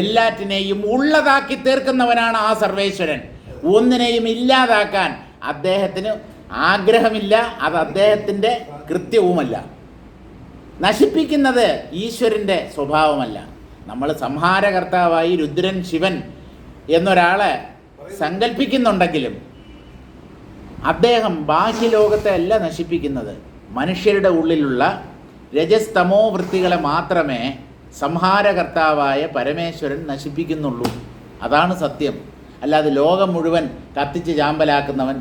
എല്ലാറ്റിനെയും ഉള്ളതാക്കി തീർക്കുന്നവനാണ് ആ സർവേശ്വരൻ. ഒന്നിനെയും ഇല്ലാതാക്കാൻ അദ്ദേഹത്തിന് ആഗ്രഹമില്ല, അത് അദ്ദേഹത്തിൻ്റെ കൃത്യവുമല്ല. നശിപ്പിക്കുന്നത് ഈശ്വരൻ്റെ സ്വഭാവമല്ല. നമ്മൾ സംഹാരകർത്താവായി രുദ്രൻ ശിവൻ എന്നൊരാളെ സങ്കല്പിക്കുന്നുണ്ടെങ്കിലും അദ്ദേഹം ബാഹ്യലോകത്തെ അല്ല നശിപ്പിക്കുന്നത്. മനുഷ്യരുടെ ഉള്ളിലുള്ള രജസ്തമോ വൃത്തികളെ മാത്രമേ സംഹാരകർത്താവായ പരമേശ്വരൻ നശിപ്പിക്കുന്നുള്ളൂ. അതാണ് സത്യം. അല്ലാതെ ലോകം മുഴുവൻ കത്തിച്ച് ചാമ്പലാക്കുന്നവൻ,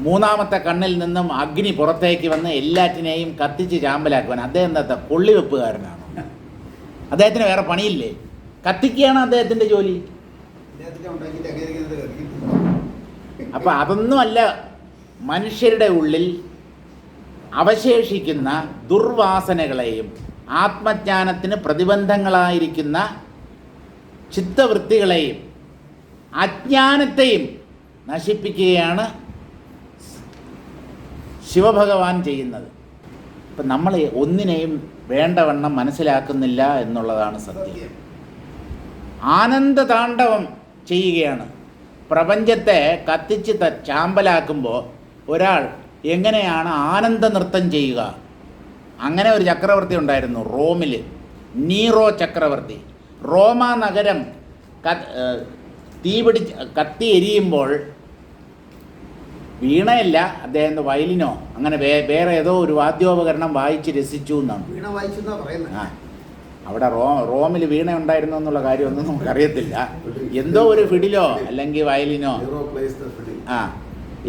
മൂന്നാമത്തെ കണ്ണിൽ നിന്നും അഗ്നി പുറത്തേക്ക് വന്ന് എല്ലാറ്റിനെയും കത്തിച്ച് ചാമ്പലാക്കുവാൻ അദ്ദേഹം എന്താ കൊള്ളിവെപ്പുകാരനാണോ? അദ്ദേഹത്തിന് വേറെ പണിയില്ലേ? കത്തിക്കുകയാണ് അദ്ദേഹത്തിൻ്റെ ജോലി. അപ്പം അതൊന്നുമല്ല മനുഷ്യരുടെ ഉള്ളിൽ അവശേഷിക്കുന്ന ദുർവാസനകളെയും ആത്മജ്ഞാനത്തിന് പ്രതിബന്ധങ്ങളായിരിക്കുന്ന ചിത്തവൃത്തികളെയും അജ്ഞാനത്തെയും നശിപ്പിക്കുകയാണ് ശിവഭഗവാൻ ചെയ്യുന്നത്. ഇപ്പം നമ്മൾ ഒന്നിനെയും വേണ്ടവണ്ണം മനസ്സിലാക്കുന്നില്ല എന്നുള്ളതാണ് സത്യം. ആനന്ദതാണ്ഡവം ചെയ്യുകയാണ്. പ്രപഞ്ചത്തെ കത്തിച്ച് ചാമ്പലാക്കുമ്പോൾ ഒരാൾ എങ്ങനെയാണ് ആനന്ദ നൃത്തം ചെയ്യുക? അങ്ങനെ ഒരു ചക്രവർത്തി ഉണ്ടായിരുന്നു റോമിൽ, നീറോ ചക്രവർത്തി. റോമ നഗരം കത്തി എരിയുമ്പോൾ വീണയല്ല, അദ്ദേഹം വയലിനോ അങ്ങനെ വേറെ ഏതോ ഒരു വാദ്യോപകരണം വായിച്ച് രസിച്ചു എന്നാണ്. ആ, അവിടെ റോമിൽ വീണ ഉണ്ടായിരുന്നു എന്നുള്ള കാര്യമൊന്നും നമുക്കറിയത്തില്ല. എന്തോ ഒരു ഫിഡിലോ അല്ലെങ്കിൽ വയലിനോ, ആ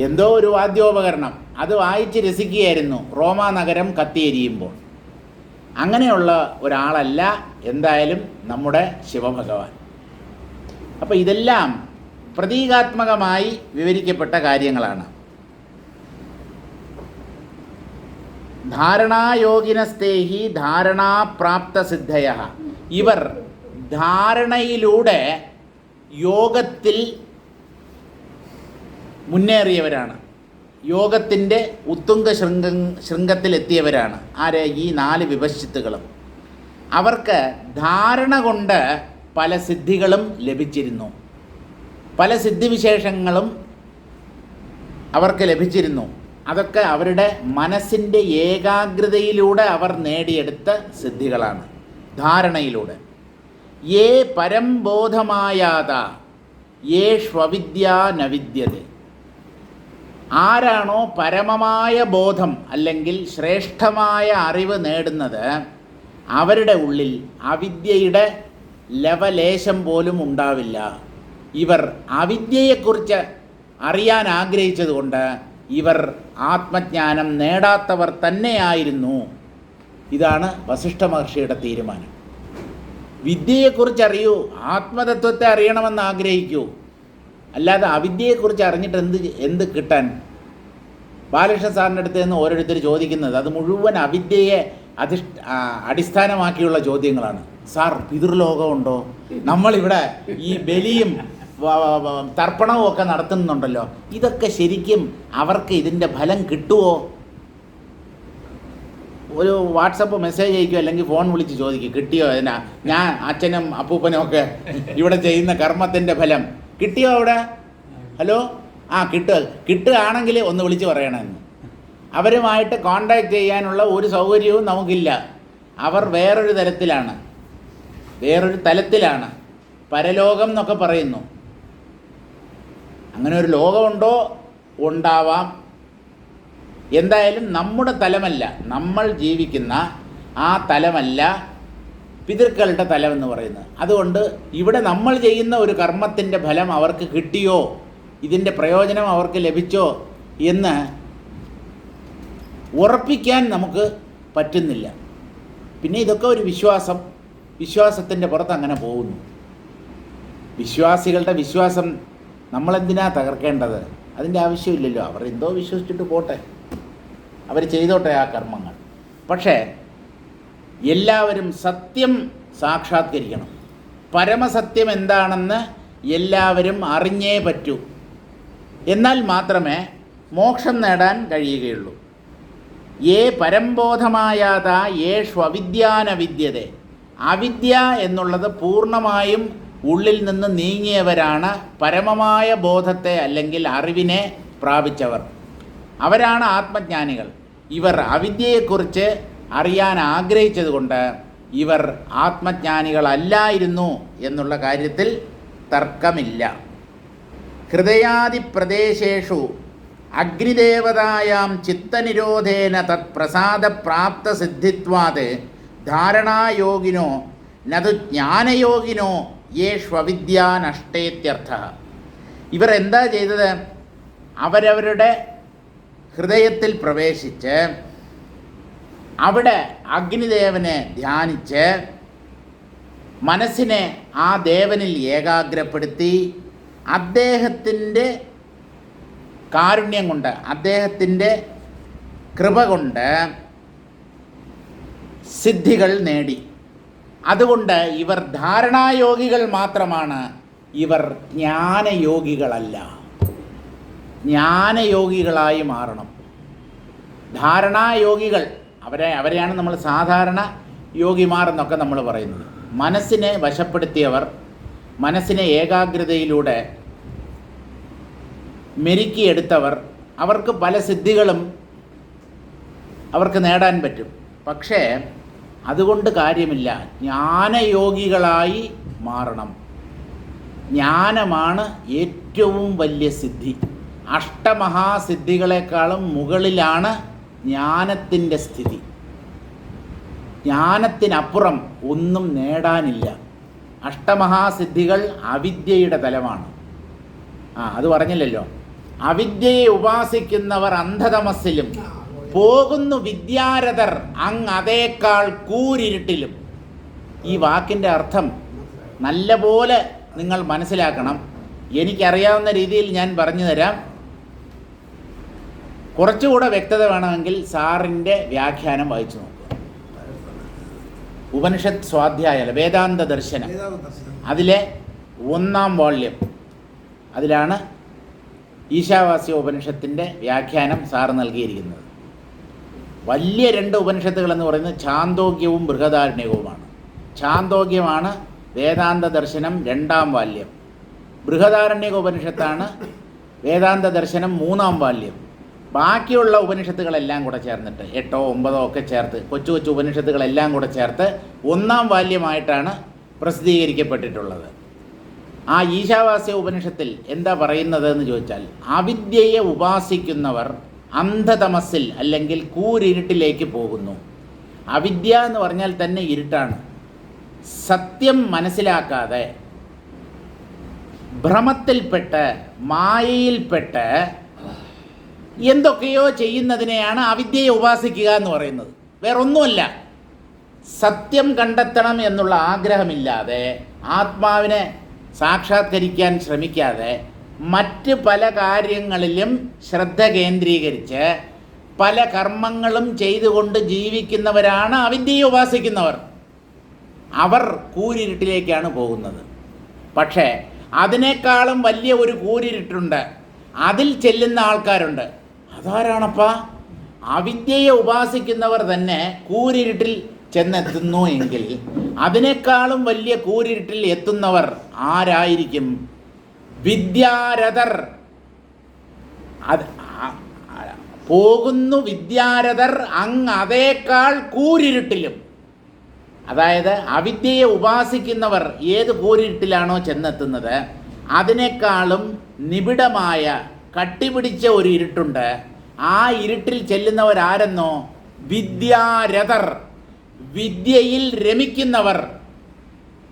എന്തോ ഒരു വാദ്യോപകരണം അത് വായിച്ച് രസിക്കുകയായിരുന്നു റോമ നഗരം കത്തിയെരിയുമ്പോൾ. അങ്ങനെയുള്ള ഒരാളല്ല എന്തായാലും നമ്മുടെ ശിവഭഗവാൻ. അപ്പോൾ ഇതെല്ലാം പ്രതീകാത്മകമായി വിവരിക്കപ്പെട്ട കാര്യങ്ങളാണ്. ധാരണായോഗിനസ്തേഹി ധാരണാപ്രാപ്തസിദ്ധയ. ഇവർ ധാരണയിലൂടെ യോഗത്തിൽ മുന്നേറിയവരാണ്, യോഗത്തിൻ്റെ ഉത്തുംഗ ശൃംഗത്തിലെത്തിയവരാണ്. ആരെ? ഈ 4 വിപശ്ചിത്തുകളും. അവർക്ക് ധാരണ കൊണ്ട് പല സിദ്ധികളും ലഭിച്ചിരുന്നു, പല സിദ്ധിവിശേഷങ്ങളും അവർക്ക് ലഭിച്ചിരുന്നു. അതൊക്കെ അവരുടെ മനസ്സിൻ്റെ ഏകാഗ്രതയിലൂടെ അവർ നേടിയെടുത്ത സിദ്ധികളാണ്, ധാരണയിലൂടെ. യേ പരംബോധമായാത യേഷ്വവിദ്യാ ന വിദ്യതേ. ആരാണോ പരമമായ ബോധം അല്ലെങ്കിൽ ശ്രേഷ്ഠമായ അറിവ് നേടുന്നത്, അവരുടെ ഉള്ളിൽ അവിദ്യയുടെ ലവലേശം പോലും ഉണ്ടാവില്ല. ഇവർ അവിദ്യയെക്കുറിച്ച് അറിയാൻ ആഗ്രഹിച്ചതുകൊണ്ട് ഇവർ ആത്മജ്ഞാനം നേടാത്തവർ തന്നെയായിരുന്നു. ഇതാണ് വസിഷ്ഠ മഹർഷിയുടെ തീരുമാനം. വിദ്യയെക്കുറിച്ച് അറിയൂ, ആത്മതത്വത്തെ അറിയണമെന്ന് ആഗ്രഹിക്കൂ, അല്ലാതെ അവിദ്യയെക്കുറിച്ച് അറിഞ്ഞിട്ട് എന്ത് കിട്ടാൻ? ബാലകൃഷ്ണ സാറിൻ്റെ അടുത്ത് നിന്ന് ഓരോരുത്തർ ചോദിക്കുന്നത് അത് മുഴുവൻ അവിദ്യയെ അടിസ്ഥാനമാക്കിയുള്ള ചോദ്യങ്ങളാണ്. സാർ, പിതൃലോകമുണ്ടോ? നമ്മളിവിടെ ഈ ബലിയും തർപ്പണവും ഒക്കെ നടത്തുന്നുണ്ടല്ലോ, ഇതൊക്കെ ശരിക്കും അവർക്ക് ഇതിൻ്റെ ഫലം കിട്ടുമോ? ഒരു വാട്സപ്പ് മെസ്സേജ് അയക്കുകയോ അല്ലെങ്കിൽ ഫോൺ വിളിച്ച് ചോദിക്കും, കിട്ടിയോ? ഞാൻ അച്ഛനും അപ്പൂപ്പനും ഒക്കെ ഇവിടെ ചെയ്യുന്ന കർമ്മത്തിൻ്റെ ഫലം കിട്ടിയോ അവിടെ? ഹലോ, ആ കിട്ടുകയാണെങ്കിൽ ഒന്ന് വിളിച്ച് പറയണമെന്ന്. അവരുമായിട്ട് കോണ്ടാക്ട് ചെയ്യാനുള്ള ഒരു സൗകര്യവും നമുക്കില്ല. അവർ വേറൊരു തലത്തിലാണ്. പരലോകം എന്നൊക്കെ പറയുന്നു. അങ്ങനെ ഒരു ലോകമുണ്ടോ? ഉണ്ടാവാം. എന്തായാലും നമ്മുടെ തലമല്ല, നമ്മൾ ജീവിക്കുന്ന ആ തലമല്ല പിതൃക്കളുടെ തലമെന്ന് പറയുന്നത്. അതുകൊണ്ട് ഇവിടെ നമ്മൾ ചെയ്യുന്ന ഒരു കർമ്മത്തിൻ്റെ ഫലം അവർക്ക് കിട്ടിയോ, ഇതിൻ്റെ പ്രയോജനം അവർക്ക് ലഭിച്ചോ എന്ന് ഉറപ്പിക്കാൻ നമുക്ക് പറ്റുന്നില്ല. പിന്നെ ഇതൊക്കെ ഒരു വിശ്വാസത്തിൻ്റെ പുറത്ത് അങ്ങനെ പോകുന്നു. വിശ്വാസികളുടെ വിശ്വാസം നമ്മളെന്തിനാ തകർക്കേണ്ടത്? അതിൻ്റെ ആവശ്യമില്ലല്ലോ. അവർ എന്തോ വിശ്വസിച്ചിട്ട് പോട്ടെ, അവർ ചെയ്തോട്ടെ ആ കർമ്മങ്ങൾ. പക്ഷേ എല്ലാവരും സത്യം സാക്ഷാത്കരിക്കണം. പരമസത്യം എന്താണെന്ന് എല്ലാവരും അറിഞ്ഞേ പറ്റൂ. എന്നാൽ മാത്രമേ മോക്ഷം നേടാൻ കഴിയുകയുള്ളൂ. യേ പരംബോധമായാത യേഷ്വവിദ്യാന വിദ്യതേ. അവിദ്യ എന്നുള്ളത് പൂർണ്ണമായും ഉള്ളിൽ നിന്ന് നീങ്ങിയവരാണ് പരമമായ ബോധത്തെ അല്ലെങ്കിൽ അറിവിനെ പ്രാപിച്ചവർ. അവരാണ് ആത്മജ്ഞാനികൾ. ഇവർ അവിദ്യയെക്കുറിച്ച് അറിയാൻ ആഗ്രഹിച്ചതുകൊണ്ട് ഇവർ ആത്മജ്ഞാനികളല്ലായിരുന്നു എന്നുള്ള കാര്യത്തിൽ തർക്കമില്ല. ഹൃദയാദിപ്രദേശേഷു അഗ്നിദേവതായാം ചിത്തനിരോധേന തത് പ്രസാദപ്രാപ്തസിദ്ധിത്വാത് ധാരണായോഗിനോ നതു ജ്ഞാനയോഗിനോ യേഷ്വവിദ്യാ നഷ്ടേത്യർത്ഥ. ഇവർ എന്താ ചെയ്തത്? അവരവരുടെ ഹൃദയത്തിൽ പ്രവേശിച്ച് അവിടെ അഗ്നിദേവനെ ധ്യാനിച്ച് മനസ്സിനെ ആ ദേവനിൽ ഏകാഗ്രപ്പെടുത്തി അദ്ദേഹത്തിൻ്റെ കാരുണ്യം കൊണ്ട്, അദ്ദേഹത്തിൻ്റെ കൃപ കൊണ്ട് സിദ്ധികൾ നേടി. അതുകൊണ്ട് ഇവർ ധാരണായോഗികൾ മാത്രമാണ്, ഇവർ ജ്ഞാനയോഗികളല്ല. ജ്ഞാനയോഗികളായി മാറണം. ധാരണായോഗികൾ അവരെയാണ് നമ്മൾ സാധാരണ യോഗിമാർ എന്നൊക്കെ നമ്മൾ പറയുന്നത്. മനസ്സിനെ വശപ്പെടുത്തിയവർ, മനസ്സിനെ ഏകാഗ്രതയിലൂടെ മെരുക്കിയെടുത്തവർ, അവർക്ക് പല സിദ്ധികളും അവർക്ക് നേടാൻ പറ്റും. പക്ഷേ അതുകൊണ്ട് കാര്യമില്ല. ജ്ഞാനയോഗികളായി മാറണം. ജ്ഞാനമാണ് ഏറ്റവും വലിയ സിദ്ധി. അഷ്ടമഹാസിദ്ധികളെക്കാളും മുകളിലാണ് ജ്ഞാനത്തിൻ്റെ സ്ഥിതി. ജ്ഞാനത്തിനപ്പുറം ഒന്നും നേടാനില്ല. അഷ്ടമഹാസിദ്ധികൾ അവിദ്യയുടെ തലമാണ്. അത് പറഞ്ഞില്ലല്ലോ. അവിദ്യയെ ഉപാസിക്കുന്നവർ അന്ധതമസ്സിലും പോകുന്നു വിദ്യാരഥർ അങ്ങ് അതേക്കാൾ കൂരിരുട്ടിലും. ഈ വാക്കിൻ്റെ അർത്ഥം നല്ലപോലെ നിങ്ങൾ മനസ്സിലാക്കണം. എനിക്കറിയാവുന്ന രീതിയിൽ ഞാൻ പറഞ്ഞു തരാം. കുറച്ചുകൂടെ വ്യക്തത വേണമെങ്കിൽ സാറിൻ്റെ വ്യാഖ്യാനം വായിച്ചു നോക്കുക. ഉപനിഷത്ത് സ്വാധ്യായ വേദാന്ത ദർശനം, അതിലെ 1-ാം വോള്യം, അതിലാണ് ഈശാവാസ്യ ഉപനിഷത്തിൻ്റെ വ്യാഖ്യാനം സാർ നൽകിയിരിക്കുന്നത്. വലിയ 2 ഉപനിഷത്തുകളെന്ന് പറയുന്നത് ഛാന്തോഗ്യവും ബൃഹദാരണ്യകവുമാണ്. ഛാന്തോഗ്യമാണ് വേദാന്ത ദർശനം 2-ാം വാല്യം. ബൃഹദാരണ്യക ഉപനിഷത്താണ് വേദാന്ത ദർശനം 3-ാം വാല്യം. ബാക്കിയുള്ള ഉപനിഷത്തുകളെല്ലാം കൂടെ ചേർന്നിട്ട് 8-ഓ 9-ഓ ഒക്കെ ചേർത്ത്, കൊച്ചു കൊച്ചു ഉപനിഷത്തുകളെല്ലാം കൂടെ ചേർത്ത് 1-ാം വാല്യമായിട്ടാണ് പ്രസിദ്ധീകരിക്കപ്പെട്ടിട്ടുള്ളത്. ആ ഈശാവാസ്യ ഉപനിഷത്തിൽ എന്താ പറയുന്നത് എന്ന് ചോദിച്ചാൽ, അവിദ്യയെ ഉപാസിക്കുന്നവർ അന്ധതമസ്സിൽ അല്ലെങ്കിൽ കൂരിരുട്ടിലേക്ക് പോകുന്നു. അവിദ്യ എന്ന് പറഞ്ഞാൽ തന്നെ ഇരുട്ടാണ്. സത്യം മനസ്സിലാക്കാതെ ഭ്രമത്തിൽപ്പെട്ട് മായയിൽപ്പെട്ട് എന്തൊക്കെയോ ചെയ്യുന്നതിനെയാണ് അവിദ്യയെ ഉപാസിക്കുക എന്ന് പറയുന്നത്. വേറൊന്നുമല്ല. സത്യം കണ്ടെത്തണം എന്നുള്ള ആഗ്രഹമില്ലാതെ, ആത്മാവിനെ സാക്ഷാത്കരിക്കാൻ ശ്രമിക്കാതെ, മറ്റ് പല കാര്യങ്ങളിലും ശ്രദ്ധ കേന്ദ്രീകരിച്ച് പല കർമ്മങ്ങളും ചെയ്തുകൊണ്ട് ജീവിക്കുന്നവരാണ് അവിദ്യയെ ഉപാസിക്കുന്നവർ. അവർ കൂരിരുട്ടിലേക്കാണ് പോകുന്നത്. പക്ഷേ അതിനേക്കാളും വലിയ ഒരു കൂരിരുട്ടുണ്ട്, അതിൽ ചെല്ലുന്ന ആൾക്കാരുണ്ട്. അതാരാണപ്പാ? അവിദ്യയെ ഉപാസിക്കുന്നവർ തന്നെ കൂരിരുട്ടിൽ ചെന്നെത്തുന്നു എങ്കിൽ അതിനേക്കാളും വലിയ കൂരിരുട്ടിൽ എത്തുന്നവർ ആരായിരിക്കും? വിദ്യാരഥർ. പോകുന്നു വിദ്യാരഥർ അങ്ങ് അതേക്കാൾ കൂരിരുട്ടിലും. അതായത് അവിദ്യയെ ഉപാസിക്കുന്നവർ ഏത് കൂരിരുട്ടിലാണോ ചെന്നെത്തുന്നത് അതിനേക്കാളും നിബിഡമായ കട്ടിപിടിച്ച ഒരു ഇരുട്ടുണ്ട്. ആ ഇരുട്ടിൽ ചെല്ലുന്നവരാരെന്നോ? വിദ്യാരഥർ, വിദ്യയിൽ രമിക്കുന്നവർ.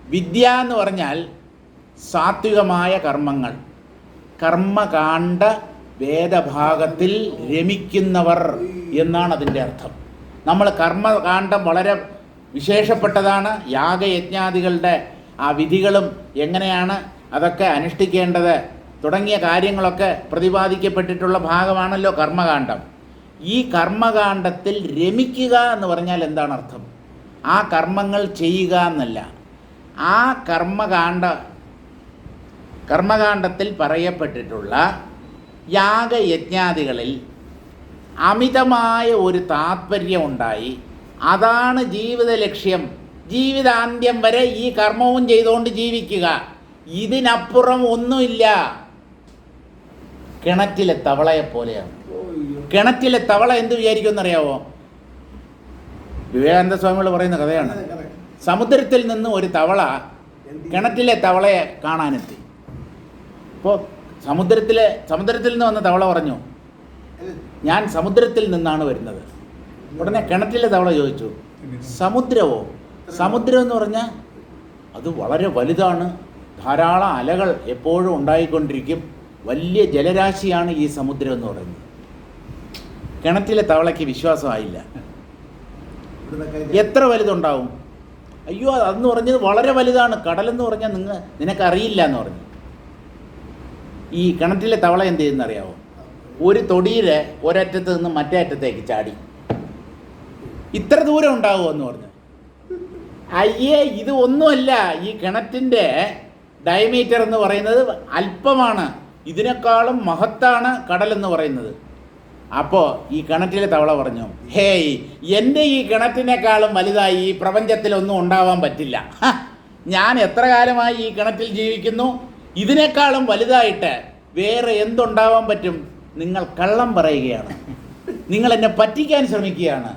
വിദ്യ എന്ന് പറഞ്ഞാൽ സാത്വികമായ കർമ്മങ്ങൾ, കർമ്മകാണ്ഡ വേദഭാഗത്തിൽ രമിക്കുന്നവർ എന്നാണ് അതിൻ്റെ അർത്ഥം. നമ്മൾ കർമ്മകാണ്ഡം വളരെ വിശേഷപ്പെട്ടതാണ്. യാഗയജ്ഞാദികളുടെ ആ വിധികളും എങ്ങനെയാണ് അതൊക്കെ അനുഷ്ഠിക്കേണ്ടത് തുടങ്ങിയ കാര്യങ്ങളൊക്കെ പ്രതിപാദിക്കപ്പെട്ടിട്ടുള്ള ഭാഗമാണല്ലോ കർമ്മകാണ്ഡം. ഈ കർമ്മകാണ്ഡത്തിൽ രമിക്കുക എന്ന് പറഞ്ഞാൽ എന്താണ് അർത്ഥം? ആ കർമ്മങ്ങൾ ചെയ്യുക എന്നല്ല. ആ കർമ്മകാണ്ഡത്തിൽ പറയപ്പെട്ടിട്ടുള്ള യാഗയജ്ഞാദികളിൽ അമിതമായ ഒരു താത്പര്യമുണ്ടായി അതാണ് ജീവിത ലക്ഷ്യം ജീവിതാന്ത്യം വരെ ഈ കർമ്മവും ചെയ്തുകൊണ്ട് ജീവിക്കുക. ഇതിനപ്പുറം ഒന്നുമില്ല. കിണറ്റിലെ തവളയെ പോലെയാണ്. കിണറ്റിലെ തവള എന്ത് വിചാരിക്കുമെന്നറിയാവോ? വിവേകാനന്ദ സ്വാമികൾ പറയുന്ന കഥയാണ്. സമുദ്രത്തിൽ നിന്ന് ഒരു തവള കിണറ്റിലെ തവളയെ കാണാനെത്തി. അപ്പോൾ സമുദ്രത്തിൽ നിന്ന് വന്ന തവള പറഞ്ഞു, ഞാൻ സമുദ്രത്തിൽ നിന്നാണ് വരുന്നത്. ഉടനെ കിണറ്റിലെ തവള ചോദിച്ചു, സമുദ്രമോ? സമുദ്രം എന്ന് പറഞ്ഞാൽ അത് വളരെ വലുതാണ്, ധാരാളം അലകൾ എപ്പോഴും ഉണ്ടായിക്കൊണ്ടിരിക്കും, വലിയ ജലരാശിയാണ് ഈ സമുദ്രം എന്ന് പറയുന്നത്. കിണറ്റിലെ തവളയ്ക്ക് വിശ്വാസമായില്ല. എത്ര വലുതുണ്ടാവും? അയ്യോ, അതെന്ന് പറഞ്ഞത് വളരെ വലുതാണ്, കടലെന്ന് പറഞ്ഞാൽ നിനക്കറിയില്ല എന്ന് പറഞ്ഞു. ഈ കിണറ്റിലെ തവള എന്ത് ചെയ്യുന്നറിയാവോ? ഒരു തൊടിയിൽ ഒരറ്റത്ത് നിന്ന് മറ്റേ അറ്റത്തേക്ക് ചാടി. ഇത്ര ദൂരം ഉണ്ടാവുമോ എന്ന് പറഞ്ഞു. അയ്യേ, ഇത് ഒന്നുമല്ല, ഈ കിണറ്റിൻ്റെ ഡയമീറ്റർ എന്ന് പറയുന്നത് അല്പമാണ്, ഇതിനേക്കാളും മഹത്താണ് കടലെന്ന് പറയുന്നത്. അപ്പോൾ ഈ കിണറ്റിലെ തവള പറഞ്ഞു, ഹേയ്, എൻ്റെ ഈ കിണറ്റിനേക്കാളും വലുതായി ഈ പ്രപഞ്ചത്തിലൊന്നും ഉണ്ടാവാൻ പറ്റില്ല. ഞാൻ എത്ര കാലമായി ഈ കിണറ്റിൽ ജീവിക്കുന്നു, ഇതിനേക്കാളും വലുതായിട്ട് വേറെ എന്തുണ്ടാവാൻ പറ്റും? നിങ്ങൾ കള്ളം പറയുകയാണ്, നിങ്ങൾ എന്നെ പറ്റിക്കാൻ ശ്രമിക്കുകയാണ്.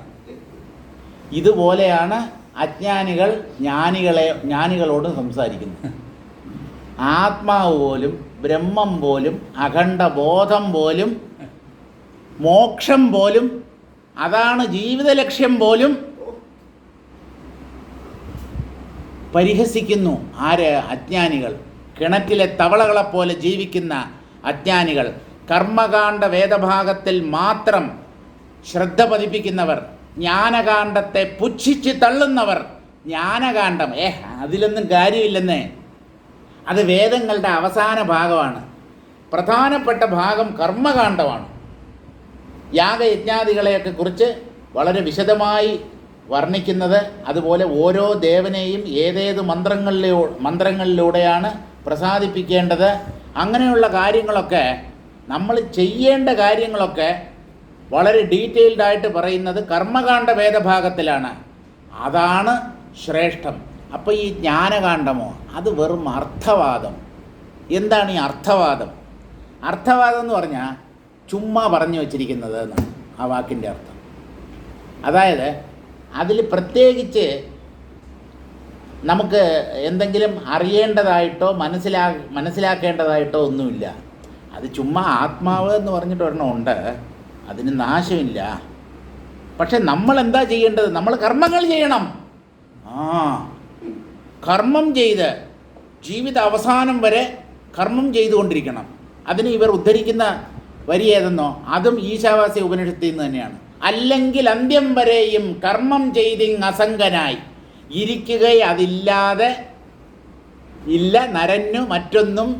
ഇതുപോലെയാണ് അജ്ഞാനികൾ ജ്ഞാനികളോട് സംസാരിക്കുന്നത്. ആത്മാവ് പോലും, ബ്രഹ്മം പോലും, അഖണ്ഡബോധം പോലും, മോക്ഷം പോലും, അതാണ് ജീവിത ലക്ഷ്യം പോലും പരിഹസിക്കുന്നു. ആര്? അജ്ഞാനികൾ. കിണറ്റിലെ തവളകളെപ്പോലെ ജീവിക്കുന്ന അജ്ഞാനികൾ. കർമ്മകാണ്ഡ വേദഭാഗത്തിൽ മാത്രം ശ്രദ്ധ പതിപ്പിക്കുന്നവർ, ജ്ഞാനകാണ്ഡത്തെ പുച്ഛിച്ച് തള്ളുന്നവർ. ജ്ഞാനകാണ്ഡം അതിലൊന്നും കാര്യമില്ലെന്നേ. അത് വേദങ്ങളുടെ അവസാന ഭാഗമാണ്. പ്രധാനപ്പെട്ട ഭാഗം കർമ്മകാണ്ഡമാണ്. യാഗയജ്ഞാദികളെയൊക്കെ കുറിച്ച് വളരെ വിശദമായി വർണ്ണിക്കുന്നത്, അതുപോലെ ഓരോ ദേവനെയും ഏതേത് മന്ത്രങ്ങളിലൂടെയാണ് പ്രസാദിപ്പിക്കേണ്ടത്, അങ്ങനെയുള്ള കാര്യങ്ങളൊക്കെ, നമ്മൾ ചെയ്യേണ്ട കാര്യങ്ങളൊക്കെ വളരെ ഡീറ്റെയിൽഡായിട്ട് പറയുന്നത് കർമ്മകാണ്ഡ വേദഭാഗത്തിലാണ്. അതാണ് ശ്രേഷ്ഠം. അപ്പോൾ ഈ ജ്ഞാനകാണ്ഡമോ, അത് വെറും അർത്ഥവാദം. എന്താണ് ഈ അർത്ഥവാദം? അർത്ഥവാദം എന്ന് പറഞ്ഞാൽ ചുമ്മാ പറഞ്ഞു വച്ചിരിക്കുന്നത് എന്നാണ് ആ വാക്കിൻ്റെ അർത്ഥം. അതായത് അതിൽ പ്രത്യേകിച്ച് നമുക്ക് എന്തെങ്കിലും അറിയേണ്ടതായിട്ടോ മനസ്സിലാക്കേണ്ടതായിട്ടോ ഒന്നുമില്ല. അത് ചുമ്മാ ആത്മാവ് എന്ന് പറഞ്ഞിട്ട് ഒരെണ്ണം ഉണ്ട്, അതിന് നാശമില്ല. പക്ഷെ നമ്മൾ എന്താ ചെയ്യേണ്ടത്? നമ്മൾ കർമ്മങ്ങൾ ചെയ്യണം. കർമ്മം ചെയ്ത് ജീവിത അവസാനം വരെ കർമ്മം ചെയ്തുകൊണ്ടിരിക്കണം. അതിന് ഇവർ ഉദ്ധരിക്കുന്ന വരി ഏതെന്നോ, അതും ഈശാവാസ്യ ഉപനിഷത്തിൽ നിന്ന് തന്നെയാണ്. അല്ലെങ്കിൽ അന്ത്യം വരെയും കർമ്മം ചെയ്തിങ് അസംഗനായി ഇരിക്കുകയതില്ലാതെ ഇല്ല നരന്നു മറ്റൊന്നും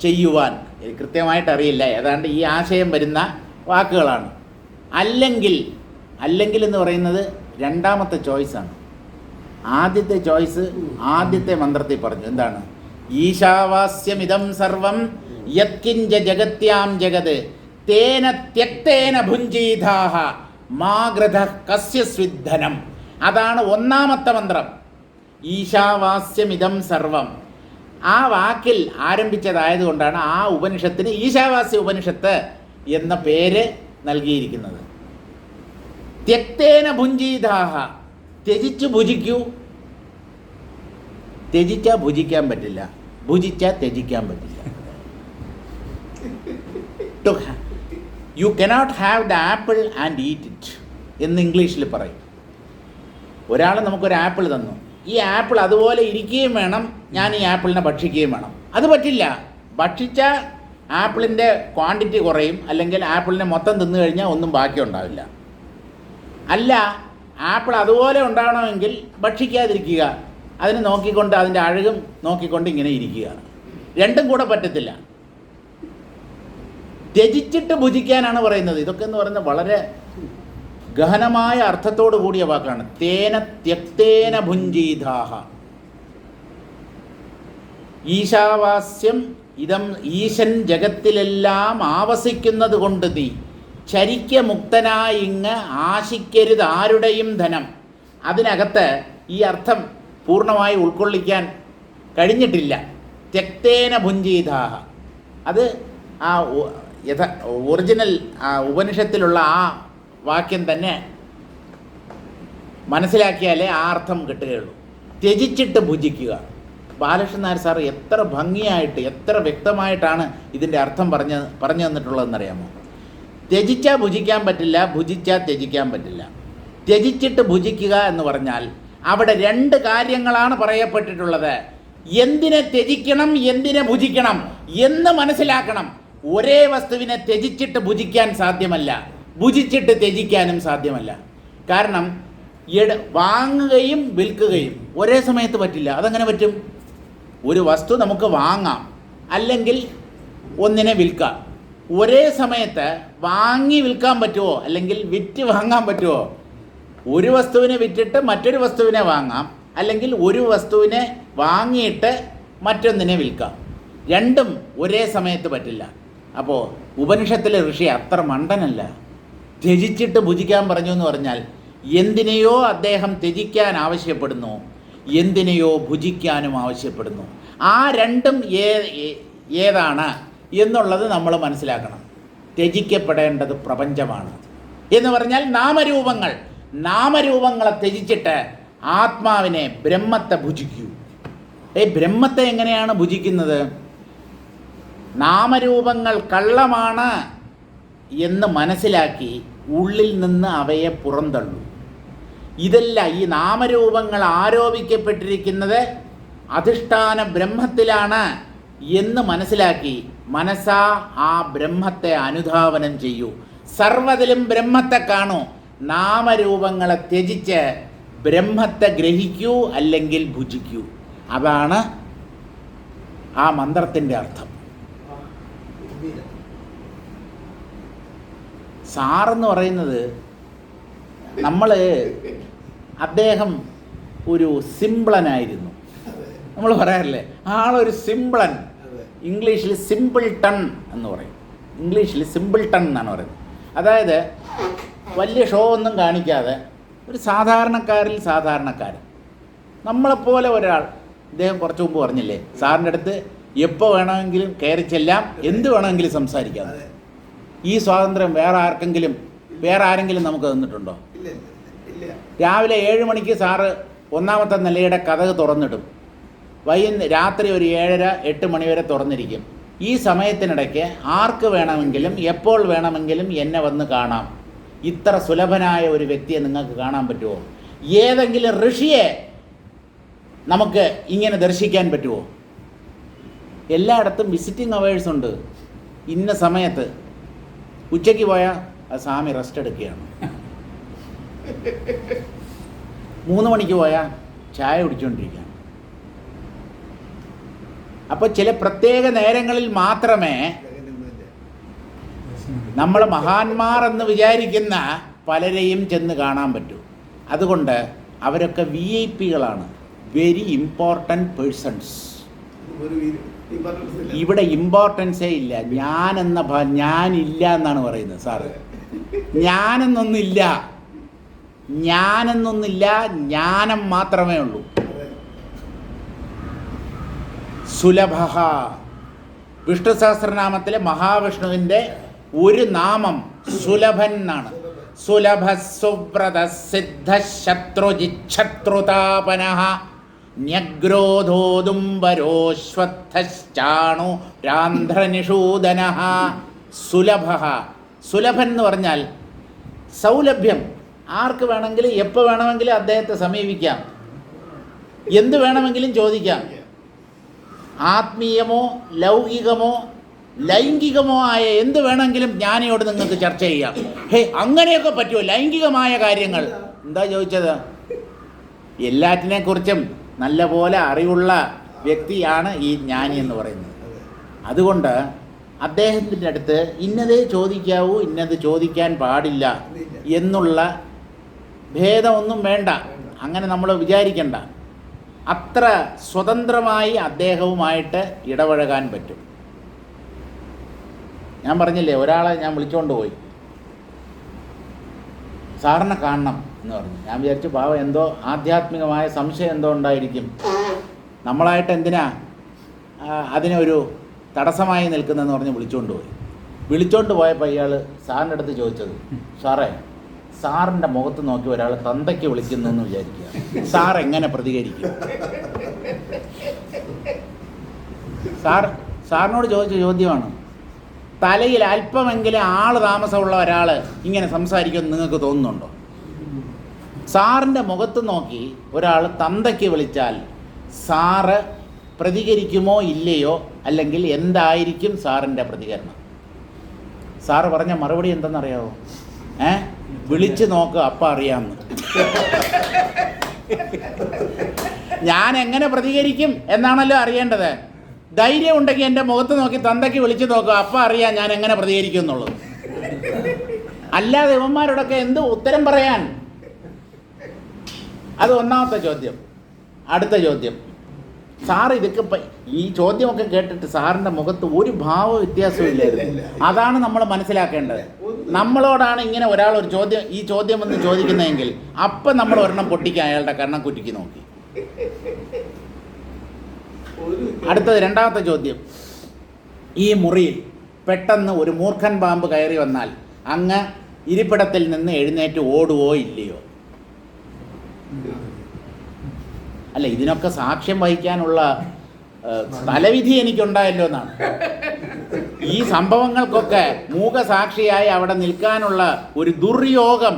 ചെയ്യുവാൻ. കൃത്യമായിട്ട് അറിയില്ല, ഏതാണ്ട് ഈ ആശയം വരുന്ന വാക്കുകളാണ്. അല്ലെങ്കിൽ എന്ന് പറയുന്നത് രണ്ടാമത്തെ ചോയ്സാണ്. ആദ്യത്തെ ചോയ്സ് ആദ്യത്തെ മന്ത്രത്തിൽ പറഞ്ഞു. എന്താണ്? ഈശാവാസ്യമിദം സർവം യത്കിഞ്ച ജഗത്യാം ജഗത് തേന ത്യക്തേന ഭുഞ്ജീതാഹ മാഗ്രത കസ്യ സ്വിദ്ധനം. അതാണ് ഒന്നാമത്തെ മന്ത്രം. ഈശാവാസ്യമിദം സർവം. ആ വാക്കിൽ ആരംഭിച്ചതായതുകൊണ്ടാണ് ആ ഉപനിഷത്തിന് ഈശാവാസ്യ ഉപനിഷത്ത് എന്ന പേര് നൽകിയിരിക്കുന്നത്. ത്യക്തേന ഭുഞ്ജീതാഹ. ത്യജിച്ച് ഭുജിക്കൂ. ത്യജിച്ചാൽ ഭുജിക്കാൻ പറ്റില്ല, ഭുജിച്ചാൽ ത്യജിക്കാൻ പറ്റില്ല. You cannot have the apple and eat it എന്ന് ഇംഗ്ലീഷിൽ പറയും. ഒരാൾ നമുക്കൊരു ആപ്പിൾ തന്നു, ഈ ആപ്പിൾ അതുപോലെ ഇരിക്കുകയും വേണം, ഞാൻ ഈ ആപ്പിളിനെ ഭക്ഷിക്കുകയും വേണം. അത് പറ്റില്ല. ഭക്ഷിച്ചാൽ ആപ്പിളിൻ്റെ ക്വാണ്ടിറ്റി കുറയും, അല്ലെങ്കിൽ ആപ്പിളിനെ മൊത്തം തിന്നു കഴിഞ്ഞാൽ ഒന്നും ബാക്കി ഉണ്ടാവില്ല. അല്ല, ആപ്പിൾ അതുപോലെ ഉണ്ടാവണമെങ്കിൽ ഭക്ഷിക്കാതിരിക്കുക, അതിന് നോക്കിക്കൊണ്ട്, അതിൻ്റെ അഴകും നോക്കിക്കൊണ്ട് ഇങ്ങനെ ഇരിക്കുക. രണ്ടും കൂടെ പറ്റത്തില്ല. ത്യജിച്ചിട്ട് ഭുജിക്കാനാണ് പറയുന്നത്. ഇതൊക്കെ എന്ന് പറയുന്നത് വളരെ ഗഹനമായ അർത്ഥത്തോടു കൂടിയ വാക്കാണ്. തേന ത്യക്തേന ഭുഞ്ജീതാഹ. ഈശാവാസ്യം ഇതം ഈശൻ ജഗത്തിലെല്ലാം ആവസിക്കുന്നത് കൊണ്ട് നീ ചരിക്ക മുക്തനായിങ്ങ് ആശിക്കരുത് ആരുടെയും ധനം. അതിനകത്ത് ഈ അർത്ഥം പൂർണ്ണമായി ഉൾക്കൊള്ളിക്കാൻ കഴിഞ്ഞിട്ടില്ല. ത്യക്തേന ഭുഞ്ജീതാഹ, അത് ആ ഒറിജിനൽ ആ ഉപനിഷത്തിലുള്ള ആ വാക്യം തന്നെ മനസ്സിലാക്കിയാലേ ആ അർത്ഥം കിട്ടുകയുള്ളൂ. ത്യജിച്ചിട്ട് ഭുജിക്കുക. ബാലകൃഷ്ണൻ നായർ സാർ എത്ര ഭംഗിയായിട്ട് എത്ര വ്യക്തമായിട്ടാണ് ഇതിൻ്റെ അർത്ഥം പറഞ്ഞു തന്നിട്ടുള്ളതെന്നറിയാമോ? ത്യജിച്ചാൽ ഭുജിക്കാൻ പറ്റില്ല, ഭുജിച്ചാൽ ത്യജിക്കാൻ പറ്റില്ല. ത്യജിച്ചിട്ട് ഭുജിക്കുക എന്ന് പറഞ്ഞാൽ അവിടെ രണ്ട് കാര്യങ്ങളാണ് പറയപ്പെട്ടിട്ടുള്ളത്. എന്തിനെ ത്യജിക്കണം, എന്തിനെ ഭുജിക്കണം എന്ന് മനസ്സിലാക്കണം. ഒരേ വസ്തുവിനെ ത്യജിച്ചിട്ട് ഭുജിക്കാൻ സാധ്യമല്ല, ഭുജിച്ചിട്ട് ത്യജിക്കാനും സാധ്യമല്ല. കാരണം വാങ്ങുകയും വിൽക്കുകയും ഒരേ സമയത്ത് പറ്റില്ല. അതെങ്ങനെ പറ്റും? ഒരു വസ്തു നമുക്ക് വാങ്ങാം, അല്ലെങ്കിൽ ഒന്നിനെ വിൽക്കാം. ഒരേ സമയത്ത് വാങ്ങി വിൽക്കാൻ പറ്റുമോ, അല്ലെങ്കിൽ വിറ്റ് വാങ്ങാൻ പറ്റുമോ? ഒരു വസ്തുവിനെ വിറ്റിട്ട് മറ്റൊരു വസ്തുവിനെ വാങ്ങാം, അല്ലെങ്കിൽ ഒരു വസ്തുവിനെ വാങ്ങിയിട്ട് മറ്റൊന്നിനെ വിൽക്കാം. രണ്ടും ഒരേ സമയത്ത് പറ്റില്ല. അപ്പോൾ ഉപനിഷത്തിലെ ഋഷി അത്ര മണ്ടനല്ല. ത്യജിച്ചിട്ട് ഭുജിക്കാൻ പറഞ്ഞു എന്ന് പറഞ്ഞാൽ എന്തിനെയോ അദ്ദേഹം ത്യജിക്കാൻ ആവശ്യപ്പെടുന്നു, എന്തിനെയോ ഭുജിക്കാനും ആവശ്യപ്പെടുന്നു. ആ രണ്ടും ഏതാണ് എന്നുള്ളത് നമ്മൾ മനസ്സിലാക്കണം. ത്യജിക്കപ്പെടേണ്ടത് പ്രപഞ്ചമാണ് എന്ന് പറഞ്ഞാൽ നാമരൂപങ്ങളെ ത്യജിച്ചിട്ട് ആത്മാവിനെ, ബ്രഹ്മത്തെ ഭുജിക്കൂ. ബ്രഹ്മത്തെ എങ്ങനെയാണ് ഭുജിക്കുന്നത്? നാമരൂപങ്ങൾ കള്ളമാണ് എന്ന് മനസ്സിലാക്കി ഉള്ളിൽ നിന്ന് അവയെ പുറന്തള്ളൂ. ഇതല്ല, ഈ നാമരൂപങ്ങൾ ആരോപിക്കപ്പെട്ടിരിക്കുന്നത് അധിഷ്ഠാന ബ്രഹ്മത്തിലാണ് എന്ന് മനസ്സിലാക്കി മനസ്സാ ആ ബ്രഹ്മത്തെ അനുധാവനം ചെയ്യൂ. സർവ്വതിലും ബ്രഹ്മത്തെ കാണൂ. നാമരൂപങ്ങളെ ത്യജിച്ച് ബ്രഹ്മത്തെ ഗ്രഹിക്കൂ, അല്ലെങ്കിൽ ഭുജിക്കൂ. അതാണ് ആ മന്ത്രത്തിൻ്റെ അർത്ഥം. സാറെന്ന് പറയുന്നത് അദ്ദേഹം ഒരു സിംപിളനായിരുന്നു. നമ്മൾ പറയാറില്ലേ, ആളൊരു സിംപിളൻ. ഇംഗ്ലീഷിൽ സിമ്പിൾ ടൺ എന്ന് പറയും. ഇംഗ്ലീഷിൽ സിമ്പിൾ ടൺ എന്നാണ് പറയുന്നത്. അതായത് വലിയ ഷോ ഒന്നും കാണിക്കാതെ ഒരു സാധാരണക്കാരിൽ സാധാരണക്കാരൻ, നമ്മളെപ്പോലെ ഒരാൾ. ഇദ്ദേഹം കുറച്ച് മുമ്പ് പറഞ്ഞില്ലേ, സാറിൻ്റെ അടുത്ത് എപ്പോൾ വേണമെങ്കിലും കയറി ചെല്ലാം, എന്ത് വേണമെങ്കിലും സംസാരിക്കാം. ഈ സ്വാതന്ത്ര്യം വേറെ ആരെങ്കിലും നമുക്ക് തന്നിട്ടുണ്ടോ? രാവിലെ 7 മണിക്ക് സാറ് 1-ാമത്തെ നിലയുടെ കതക് തുറന്നിടും. രാത്രി ഒരു 7:30-8 മണി വരെ തുറന്നിരിക്കും. ഈ സമയത്തിനിടയ്ക്ക് ആർക്ക് വേണമെങ്കിലും എപ്പോൾ വേണമെങ്കിലും എന്നെ വന്ന് കാണാം. ഇത്ര സുലഭനായ ഒരു വ്യക്തിയെ നിങ്ങൾക്ക് കാണാൻ പറ്റുമോ? ഏതെങ്കിലും ഋഷിയെ നമുക്ക് ഇങ്ങനെ ദർശിക്കാൻ പറ്റുമോ? എല്ലായിടത്തും വിസിറ്റിംഗ് അവേഴ്സ് ഉണ്ട്. ഇന്ന സമയത്ത് ഉച്ചയ്ക്ക് പോയാൽ അത് സ്വാമി റെസ്റ്റ് എടുക്കുകയാണ്. 3 മണിക്ക് പോയാൽ ചായ കുടിച്ചുകൊണ്ടിരിക്കുകയാണ്. അപ്പോൾ ചില പ്രത്യേക നേരങ്ങളിൽ മാത്രമേ നമ്മൾ മഹാന്മാർ എന്ന് വിചാരിക്കുന്ന പലരെയും ചെന്ന് കാണാൻ പറ്റൂ. അതുകൊണ്ട് അവരൊക്കെ VIP-കളാണ്, വെരി ഇമ്പോർട്ടൻറ്റ് പേഴ്സൺസ്. ഇവിടെ ഇമ്പോർട്ടൻസേ ഇല്ല. ഞാനില്ല എന്നാണ് പറയുന്നത് സാറ്. ഞാനെന്നൊന്നില്ല, ജ്ഞാനം മാത്രമേ ഉള്ളൂ. സുലഭ, വിഷ്ണു സഹസ്രനാമത്തിലെ മഹാവിഷ്ണുവിൻ്റെ ഒരു നാമം സുലഭൻ എന്നാണ്. സുലഭ സുവ്രത സിദ്ധ ശത്രുജിച്ഛത്രുതാപനഃ ന്യഗ്രോധോദുംബരോശ്വത്ഥശ്ചാണു രാന്ധ്രനിഷൂദനഃ. സുലഭൻ എന്ന് പറഞ്ഞാൽ സൗലഭ്യം. ആർക്ക് വേണമെങ്കിലും എപ്പോൾ വേണമെങ്കിലും അദ്ദേഹത്തെ സമീപിക്കാം, എന്ത് വേണമെങ്കിലും ചോദിക്കാം. ആത്മീയമോ ലൗകികമോ ലൈംഗികമോ ആയ എന്ത് വേണമെങ്കിലും ജ്ഞാനിയോട് നിങ്ങൾക്ക് ചർച്ച ചെയ്യാം. അങ്ങനെയൊക്കെ പറ്റുമോ? ലൈംഗികമായ കാര്യങ്ങൾ എന്താ ചോദിച്ചത്? എല്ലാറ്റിനെക്കുറിച്ചും നല്ലപോലെ അറിവുള്ള വ്യക്തിയാണ് ഈ ജ്ഞാനി എന്ന് പറയുന്നത്. അതുകൊണ്ട് അദ്ദേഹത്തിൻ്റെ അടുത്ത് ഇന്നതേ ചോദിക്കാവൂ, ഇന്നത് ചോദിക്കാൻ പാടില്ല എന്നുള്ള ഭേദമൊന്നും വേണ്ട. അങ്ങനെ നമ്മൾ വിചാരിക്കണ്ട. അത്ര സ്വതന്ത്രമായി അദ്ദേഹവുമായിട്ട് ഇടപഴകാൻ പറ്റും. ഞാൻ പറഞ്ഞില്ലേ, ഒരാളെ ഞാൻ വിളിച്ചുകൊണ്ട് പോയി. സാറിനെ കാണണം എന്ന് പറഞ്ഞു. ഞാൻ വിചാരിച്ചു പാവം എന്തോ ആധ്യാത്മികമായ സംശയം എന്തോ ഉണ്ടായിരിക്കും, നമ്മളായിട്ട് എന്തിനാ അതിനൊരു തടസ്സമായി നിൽക്കുന്നതെന്ന് പറഞ്ഞ് വിളിച്ചുകൊണ്ട് പോയപ്പോൾ ഇയാൾ സാറിൻ്റെ അടുത്ത് ചോദിച്ചത്, സാറേ സാറിൻ്റെ മുഖത്ത് നോക്കി ഒരാൾ തന്തയ്ക്ക് വിളിക്കുന്നു എന്ന് വിചാരിക്കുക, സാർ എങ്ങനെ പ്രതികരിക്കും? സാറിനോട് ചോദിച്ച ചോദ്യമാണ്. തലയിൽ അല്പമെങ്കിലും ആൾ താമസമുള്ള ഒരാൾ ഇങ്ങനെ സംസാരിക്കുമെന്ന് നിങ്ങൾക്ക് തോന്നുന്നുണ്ടോ? സാറിൻ്റെ മുഖത്ത് നോക്കി ഒരാൾ തന്തയ്ക്ക് വിളിച്ചാൽ സാറ് പ്രതികരിക്കുമോ ഇല്ലയോ, അല്ലെങ്കിൽ എന്തായിരിക്കും സാറിൻ്റെ പ്രതികരണം? സാറ് പറഞ്ഞ മറുപടി എന്തെന്നറിയാമോ? വിളിച്ച് നോക്ക്, അപ്പം അറിയാമെന്ന്. ഞാൻ എങ്ങനെ പ്രതികരിക്കും എന്നാണല്ലോ അറിയേണ്ടത്. ധൈര്യം ഉണ്ടെങ്കിൽ എൻ്റെ മുഖത്ത് നോക്കി തന്തയ്ക്ക് വിളിച്ച് നോക്കുക, അപ്പം അറിയാം ഞാൻ എങ്ങനെ പ്രതികരിക്കും എന്നുള്ളത്. അല്ലാതെ ഇവന്മാരോടൊക്കെ എന്ത് ഉത്തരം പറയാൻ? അത് ഒന്നാമത്തെ ചോദ്യം. അടുത്ത ചോദ്യം, സാർ ഇതൊക്കെ ഈ ചോദ്യമൊക്കെ കേട്ടിട്ട് സാറിൻ്റെ മുഖത്ത് ഒരു ഭാവ വ്യത്യാസവും ഇല്ലായിരുന്നു. അതാണ് നമ്മൾ മനസ്സിലാക്കേണ്ടത്. നമ്മളോടാണ് ഇങ്ങനെ ഒരാൾ ഈ ചോദ്യം വന്ന് ചോദിക്കുന്നതെങ്കിൽ അപ്പം നമ്മൾ ഒരെണ്ണം പൊട്ടിക്കാൻ അയാളുടെ കണ്ണം കുറ്റിക്ക് നോക്കി. അടുത്തത് രണ്ടാമത്തെ ചോദ്യം, ഈ മുറിയിൽ പെട്ടെന്ന് ഒരു മൂർഖൻ പാമ്പ് കയറി വന്നാൽ അങ്ങ് ഇരിപ്പിടത്തിൽ നിന്ന് എഴുന്നേറ്റ് ഓടുവോ ഇല്ലയോ? അല്ല, ഇതിനൊക്കെ സാക്ഷ്യം വഹിക്കാനുള്ള തലവിധി എനിക്കുണ്ടായല്ലോ എന്നാണ്. ഈ സംഭവങ്ങൾക്കൊക്കെ മൂകസാക്ഷിയായി അവിടെ നിൽക്കാനുള്ള ഒരു ദുർയോഗം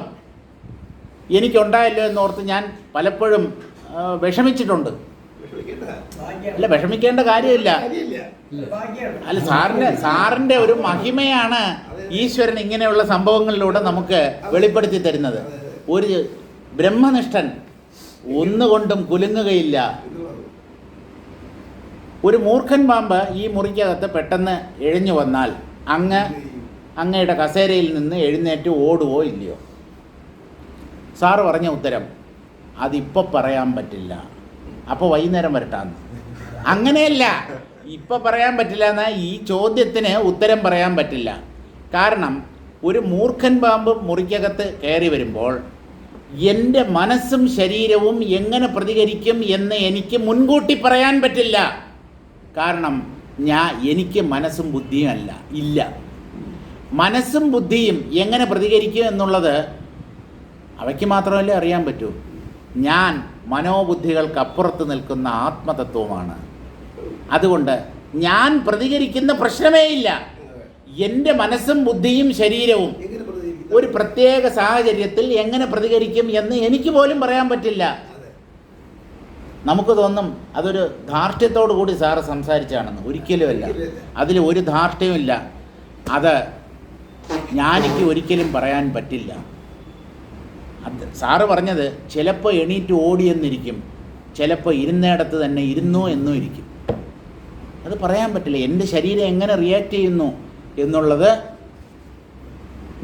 എനിക്കുണ്ടായല്ലോ എന്നോർത്ത് ഞാൻ പലപ്പോഴും വിഷമിച്ചിട്ടുണ്ട്. അല്ല, വിഷമിക്കേണ്ട കാര്യമില്ല. അല്ല, സാറിൻ്റെ ഒരു മഹിമയാണ് ഈശ്വരൻ ഇങ്ങനെയുള്ള സംഭവങ്ങളിലൂടെ നമുക്ക് വെളിപ്പെടുത്തി തരുന്നത്. ഒരു ബ്രഹ്മനിഷ്ഠൻ ഒന്നുകൊണ്ടും കുലുങ്ങുകയില്ല. ഒരു മൂർഖൻ പാമ്പ് ഈ മുറിക്കകത്ത് പെട്ടെന്ന് എഴിഞ്ഞു വന്നാൽ അങ്ങയുടെ കസേരയിൽ നിന്ന് എഴുന്നേറ്റ് ഓടുവോ ഇല്ലയോ? സാറ് പറഞ്ഞ ഉത്തരം, അതിപ്പോൾ പറയാൻ പറ്റില്ല, അപ്പോൾ വൈകുന്നേരം വരട്ടാന്ന്. അങ്ങനെയല്ല, ഇപ്പം പറയാൻ പറ്റില്ല എന്നാൽ ഈ ചോദ്യത്തിന് ഉത്തരം പറയാൻ പറ്റില്ല. കാരണം ഒരു മൂർഖൻ പാമ്പ് മുറിക്കകത്ത് കയറി വരുമ്പോൾ എൻ്റെ മനസ്സും ശരീരവും എങ്ങനെ പ്രതികരിക്കും എന്ന് എനിക്ക് മുൻകൂട്ടി പറയാൻ പറ്റില്ല. കാരണം എനിക്ക് മനസ്സും ബുദ്ധിയും ഇല്ല. മനസ്സും ബുദ്ധിയും എങ്ങനെ പ്രതികരിക്കും എന്നുള്ളത് അവയ്ക്ക് മാത്രമല്ലേ അറിയാൻ പറ്റൂ. ഞാൻ മനോബുദ്ധികൾക്കപ്പുറത്ത് നിൽക്കുന്ന ആത്മതത്വമാണ്. അതുകൊണ്ട് ഞാൻ പ്രതികരിക്കുന്ന പ്രശ്നമേ ഇല്ല. എൻ്റെ മനസ്സും ബുദ്ധിയും ശരീരവും ഒരു പ്രത്യേക സാഹചര്യത്തിൽ എങ്ങനെ പ്രതികരിക്കും എന്ന് എനിക്ക് പോലും പറയാൻ പറ്റില്ല. നമുക്ക് തോന്നും അതൊരു ധാർഷ്ട്യത്തോടു കൂടി സാറ് സംസാരിച്ചാണെന്ന്. ഒരിക്കലുമല്ല, അതിൽ ഒരു ധാർഷ്ട്യവുമില്ല. അത് ഞാനെനിക്ക് ഒരിക്കലും പറയാൻ പറ്റില്ല. സാറ് പറഞ്ഞത് ചിലപ്പോൾ എണീറ്റ് ഓടിയെന്നിരിക്കും, ചിലപ്പോൾ ഇരുന്നിടത്ത് തന്നെ ഇരുന്നു എന്നും ഇരിക്കും. അത് പറയാൻ പറ്റില്ല. എൻ്റെ ശരീരം എങ്ങനെ റിയാക്ട് ചെയ്യുന്നു എന്നുള്ളത്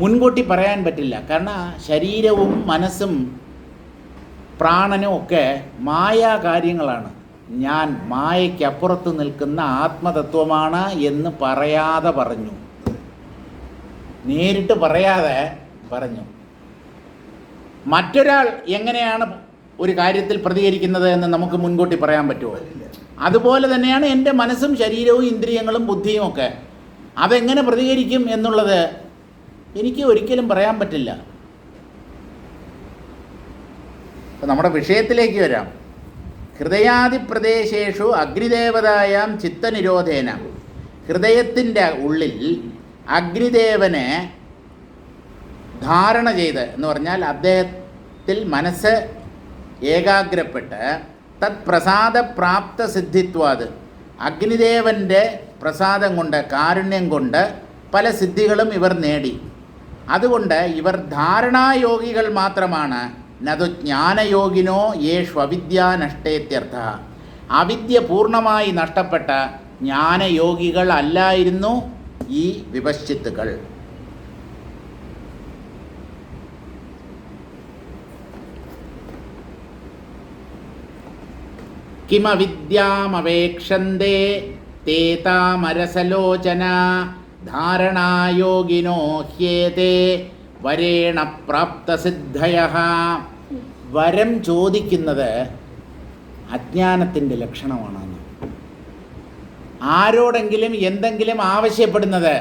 മുൻകൂട്ടി പറയാൻ പറ്റില്ല. കാരണം ശരീരവും മനസ്സും പ്രാണനും ഒക്കെ മായാ കാര്യങ്ങളാണ്. ഞാൻ മായയ്ക്കപ്പുറത്ത് നിൽക്കുന്ന ആത്മതത്വമാണ് എന്ന് പറയാതെ പറഞ്ഞു, നേരിട്ട് പറയാതെ പറഞ്ഞു. മറ്റൊരാൾ എങ്ങനെയാണ് ഒരു കാര്യത്തിൽ പ്രതികരിക്കുന്നത് എന്ന് നമുക്ക് മുൻകൂട്ടി പറയാൻ പറ്റുമോ? അതുപോലെ തന്നെയാണ് എൻ്റെ മനസ്സും ശരീരവും ഇന്ദ്രിയങ്ങളും ബുദ്ധിയും ഒക്കെ. അതെങ്ങനെ പ്രതികരിക്കും എന്നുള്ളത് എനിക്ക് ഒരിക്കലും പറയാൻ പറ്റില്ല. അപ്പം നമ്മുടെ വിഷയത്തിലേക്ക് വരാം. ഹൃദയാദിപ്രദേശേഷു അഗ്നിദേവതായാം ചിത്തനിരോധേന, ഹൃദയത്തിൻ്റെ ഉള്ളിൽ അഗ്നിദേവനെ ധാരണ ചെയ്ത് എന്ന് പറഞ്ഞാൽ അദ്ദേഹത്തിൽ മനസ്സ് ഏകാഗ്രപ്പെട്ട് തത് പ്രസാദ പ്രാപ്ത സിദ്ധിത്വാത്, അഗ്നിദേവൻ്റെ പ്രസാദം കൊണ്ട്, കാരുണ്യം കൊണ്ട് പല സിദ്ധികളും ഇവർ നേടി. അതുകൊണ്ട് ഇവർ ധാരണായോഗികൾ മാത്രമാണ്. നതു ജ്ഞാനയോഗിനോ യേഷു അവിദ്യാനഷ്ടേത്യർത്ഥ, അവിദ്യ പൂർണ്ണമായി നഷ്ടപ്പെട്ട ജ്ഞാനയോഗികൾ അല്ലായിരുന്നു ഈ വിപശ്ചിത്തുക്കൾ. കിമവിദ്യാമവേക്ഷന്തേ തേ താമരസലോചന ധാരണായോഗിനോ ഹ്യേതേ വരേണ പ്രാപ്തസിദ്ധയഃ. വരം ചോദിക്കുന്നത് അജ്ഞാനത്തിൻ്റെ ലക്ഷണമാണെന്ന്. ആരോടെങ്കിലും എന്തെങ്കിലും ആവശ്യപ്പെടുന്നത്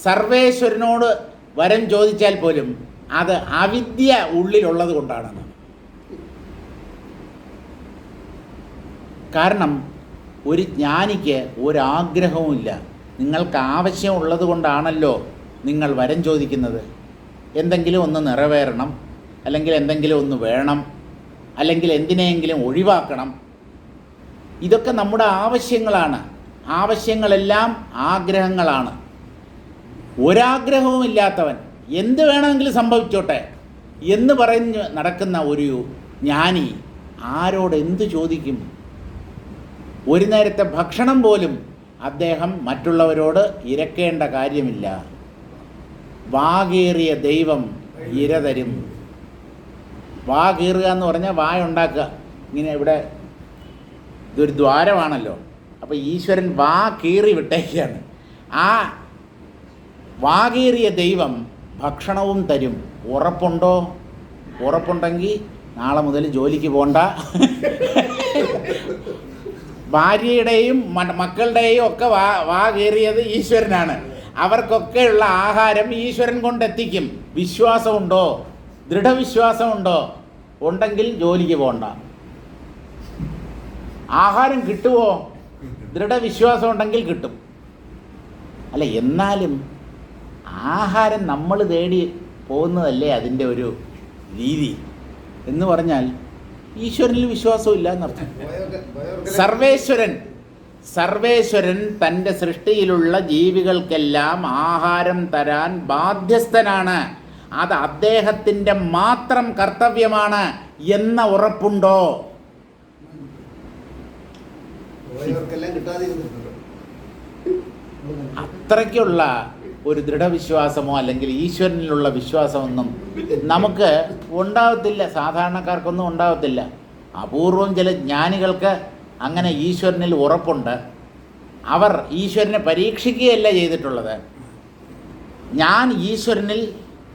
സർവേശ്വരനോട് വരം ചോദിച്ചാൽ പോലും അത് അവിദ്യ ഉള്ളിലുള്ളത് കൊണ്ടാണെന്ന്. കാരണം ഒരു ജ്ഞാനിക്ക് ഒരാഗ്രഹവുമില്ല. നിങ്ങൾക്ക് ആവശ്യമുള്ളത് കൊണ്ടാണല്ലോ നിങ്ങൾ വരം ചോദിക്കുന്നത്. എന്തെങ്കിലും ഒന്ന് നിറവേറണം, അല്ലെങ്കിൽ എന്തെങ്കിലും ഒന്ന് വേണം, അല്ലെങ്കിൽ എന്തിനെങ്കിലും ഒഴിവാക്കണം. ഇതൊക്കെ നമ്മുടെ ആവശ്യങ്ങളാണ്. ആവശ്യങ്ങളെല്ലാം ആഗ്രഹങ്ങളാണ്. ഒരാഗ്രഹവുമില്ലാത്തവൻ എന്ത് വേണമെങ്കിലും സംഭവിച്ചോട്ടെ എന്ന് പറഞ്ഞ് നടക്കുന്ന ഒരു ജ്ഞാനി ആരോട് എന്തു ചോദിക്കും? ഒരു നേരത്തെ ഭക്ഷണം പോലും അദ്ദേഹം മറ്റുള്ളവരോട് ഇരക്കേണ്ട കാര്യമില്ല. വാകേറിയ ദൈവം ഇര തരും. വാകീറുക എന്ന് പറഞ്ഞാൽ വായുണ്ടാക്കുക. ഇങ്ങനെ ഇവിടെ ഇതൊരു ദ്വാരമാണല്ലോ. അപ്പോൾ ഈശ്വരൻ വാ കീറി വിട്ടേക്കാണ്. ആ വാകീറിയ ദൈവം ഭക്ഷണവും തരും. ഉറപ്പുണ്ടോ? ഉറപ്പുണ്ടെങ്കിൽ നാളെ മുതൽ ജോലിക്ക് പോണ്ട. ഭാര്യയുടെയും മക്കളുടെയും ഒക്കെ വാ കീറിയത് ഈശ്വരനാണ്. അവർക്കൊക്കെയുള്ള ആഹാരം ഈശ്വരൻ കൊണ്ടെത്തിക്കും. വിശ്വാസമുണ്ടോ? ദൃഢവിശ്വാസമുണ്ടോ? ഉണ്ടെങ്കിൽ ജോലിക്ക് പോകണ്ട. ആഹാരം കിട്ടുമോ? ദൃഢവിശ്വാസം ഉണ്ടെങ്കിൽ കിട്ടും. അല്ല, എന്നാലും ആഹാരം നമ്മൾ തേടി പോകുന്നതല്ലേ അതിൻ്റെ ഒരു രീതി. എന്ന് പറഞ്ഞാൽ ഈശ്വരനിൽ വിശ്വാസമില്ല എന്നർത്ഥം. സർവേശ്വരൻ തൻ്റെ സൃഷ്ടിയിലുള്ള ജീവികൾക്കെല്ലാം ആഹാരം തരാൻ ബാധ്യസ്ഥനാണ്. അത് അദ്ദേഹത്തിൻ്റെ മാത്രം കർത്തവ്യമാണ് എന്ന ഉറപ്പുണ്ടോ? അത്രയ്ക്കുള്ള ഒരു ദൃഢവിശ്വാസമോ അല്ലെങ്കിൽ ഈശ്വരനിലുള്ള വിശ്വാസമൊന്നും നമുക്ക് ഉണ്ടാവത്തില്ല. സാധാരണക്കാർക്കൊന്നും ഉണ്ടാവത്തില്ല. അപൂർവം ചില ജ്ഞാനികൾക്ക് അങ്ങനെ ഈശ്വരനിൽ ഉറപ്പുണ്ട്. അവർ ഈശ്വരനെ പരീക്ഷിക്കുകയല്ല ചെയ്തിട്ടുള്ളത്. ഞാൻ ഈശ്വരനിൽ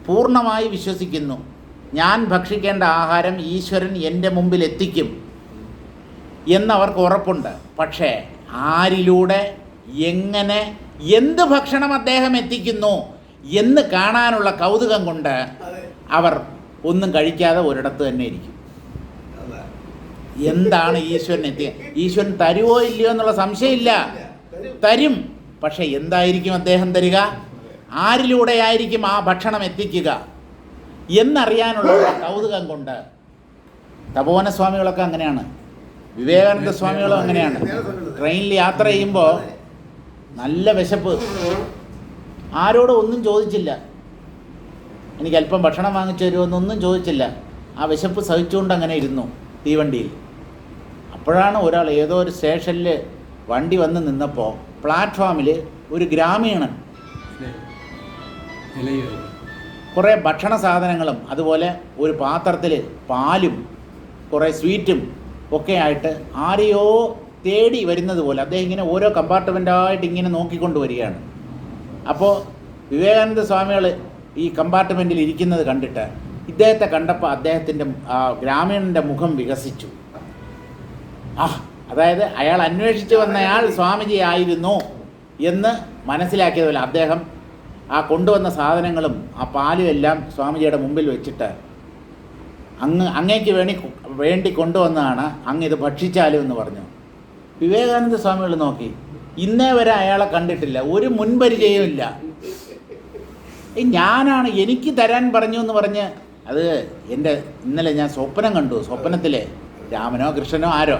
പൂർണ്ണമായി വിശ്വസിക്കുന്നു. ഞാൻ ഭക്ഷിക്കേണ്ട ആഹാരം ഈശ്വരൻ എൻ്റെ മുമ്പിൽ എത്തിക്കും എന്നവർക്ക് ഉറപ്പുണ്ട്. പക്ഷേ ആരിലൂടെ, എങ്ങനെ, എന്ത് ഭക്ഷണം അദ്ദേഹം എത്തിക്കുന്നു എന്ന് കാണാനുള്ള കൗതുകം കൊണ്ട് അവർ ഒന്നും കഴിക്കാതെ ഒരിടത്ത് തന്നെ ഇരിക്കും. എന്താണ് ഈശ്വരൻ ഈശ്വരൻ തരുമോ ഇല്ലയോ എന്നുള്ള സംശയമില്ല. തരും. പക്ഷെ എന്തായിരിക്കും അദ്ദേഹം തരിക? ആരിലൂടെ ആയിരിക്കും ആ ഭക്ഷണം എത്തിക്കുക എന്നറിയാനുള്ള കൗതുകം കൊണ്ട്. തപോവന സ്വാമികളൊക്കെ അങ്ങനെയാണ്. വിവേകാനന്ദ സ്വാമികളും അങ്ങനെയാണ്. ട്രെയിനിൽ യാത്ര ചെയ്യുമ്പോൾ നല്ല വിശപ്പ്. ആരോടും ഒന്നും ചോദിച്ചില്ല. എനിക്ക് അല്പം ഭക്ഷണം വാങ്ങിച്ചു തരുമെന്നൊന്നും ചോദിച്ചില്ല. ആ വിശപ്പ് സഹിച്ചുകൊണ്ട് അങ്ങനെ ഇരുന്നു തീവണ്ടിയിൽ. അപ്പോഴാണ് ഒരാൾ ഏതോ ഒരു സ്റ്റേഷനിൽ വണ്ടി വന്ന് നിന്നപ്പോൾ പ്ലാറ്റ്ഫോമിൽ ഒരു ഗ്രാമീണൻ കുറേ ഭക്ഷണ സാധനങ്ങളും അതുപോലെ ഒരു പാത്രത്തിൽ പാലും കുറേ സ്വീറ്റും ഒക്കെ ആയിട്ട് ആരെയോ തേടി വരുന്നത് പോലെ അദ്ദേഹം ഇങ്ങനെ ഓരോ കമ്പാർട്ട്മെൻറ്റായിട്ട് ഇങ്ങനെ നോക്കിക്കൊണ്ട് വരികയാണ്. അപ്പോൾ വിവേകാനന്ദ സ്വാമികൾ ഈ കമ്പാർട്ട്മെൻറ്റിൽ ഇരിക്കുന്നത് കണ്ടിട്ട് ഇദ്ദേഹത്തെ കണ്ടപ്പോൾ അദ്ദേഹത്തിൻ്റെ ഗ്രാമീണൻ്റെ മുഖം വികസിച്ചു. അതായത് അയാൾ അന്വേഷിച്ച് വന്നയാൾ സ്വാമിജി ആയിരുന്നു എന്ന് മനസ്സിലാക്കിയതുപോലെ അദ്ദേഹം ആ കൊണ്ടുവന്ന സാധനങ്ങളും ആ പാലും എല്ലാം സ്വാമിജിയുടെ മുമ്പിൽ വെച്ചിട്ട് അങ്ങേക്ക് വേണ്ടി കൊണ്ടുവന്നതാണ്, അങ്ങ് ഇത് ഭക്ഷിച്ചാലും എന്ന് പറഞ്ഞു. വിവേകാനന്ദ സ്വാമികൾ നോക്കി. ഇന്നേ വരെ അയാളെ കണ്ടിട്ടില്ല, ഒരു മുൻപരിചയമില്ല. ഞാനാണ്, എനിക്ക് തരാൻ പറഞ്ഞു എന്ന് പറഞ്ഞ് അത് ഇന്നലെ ഞാൻ സ്വപ്നം കണ്ടു. സ്വപ്നത്തിൽ രാമനോ കൃഷ്ണനോ ആരോ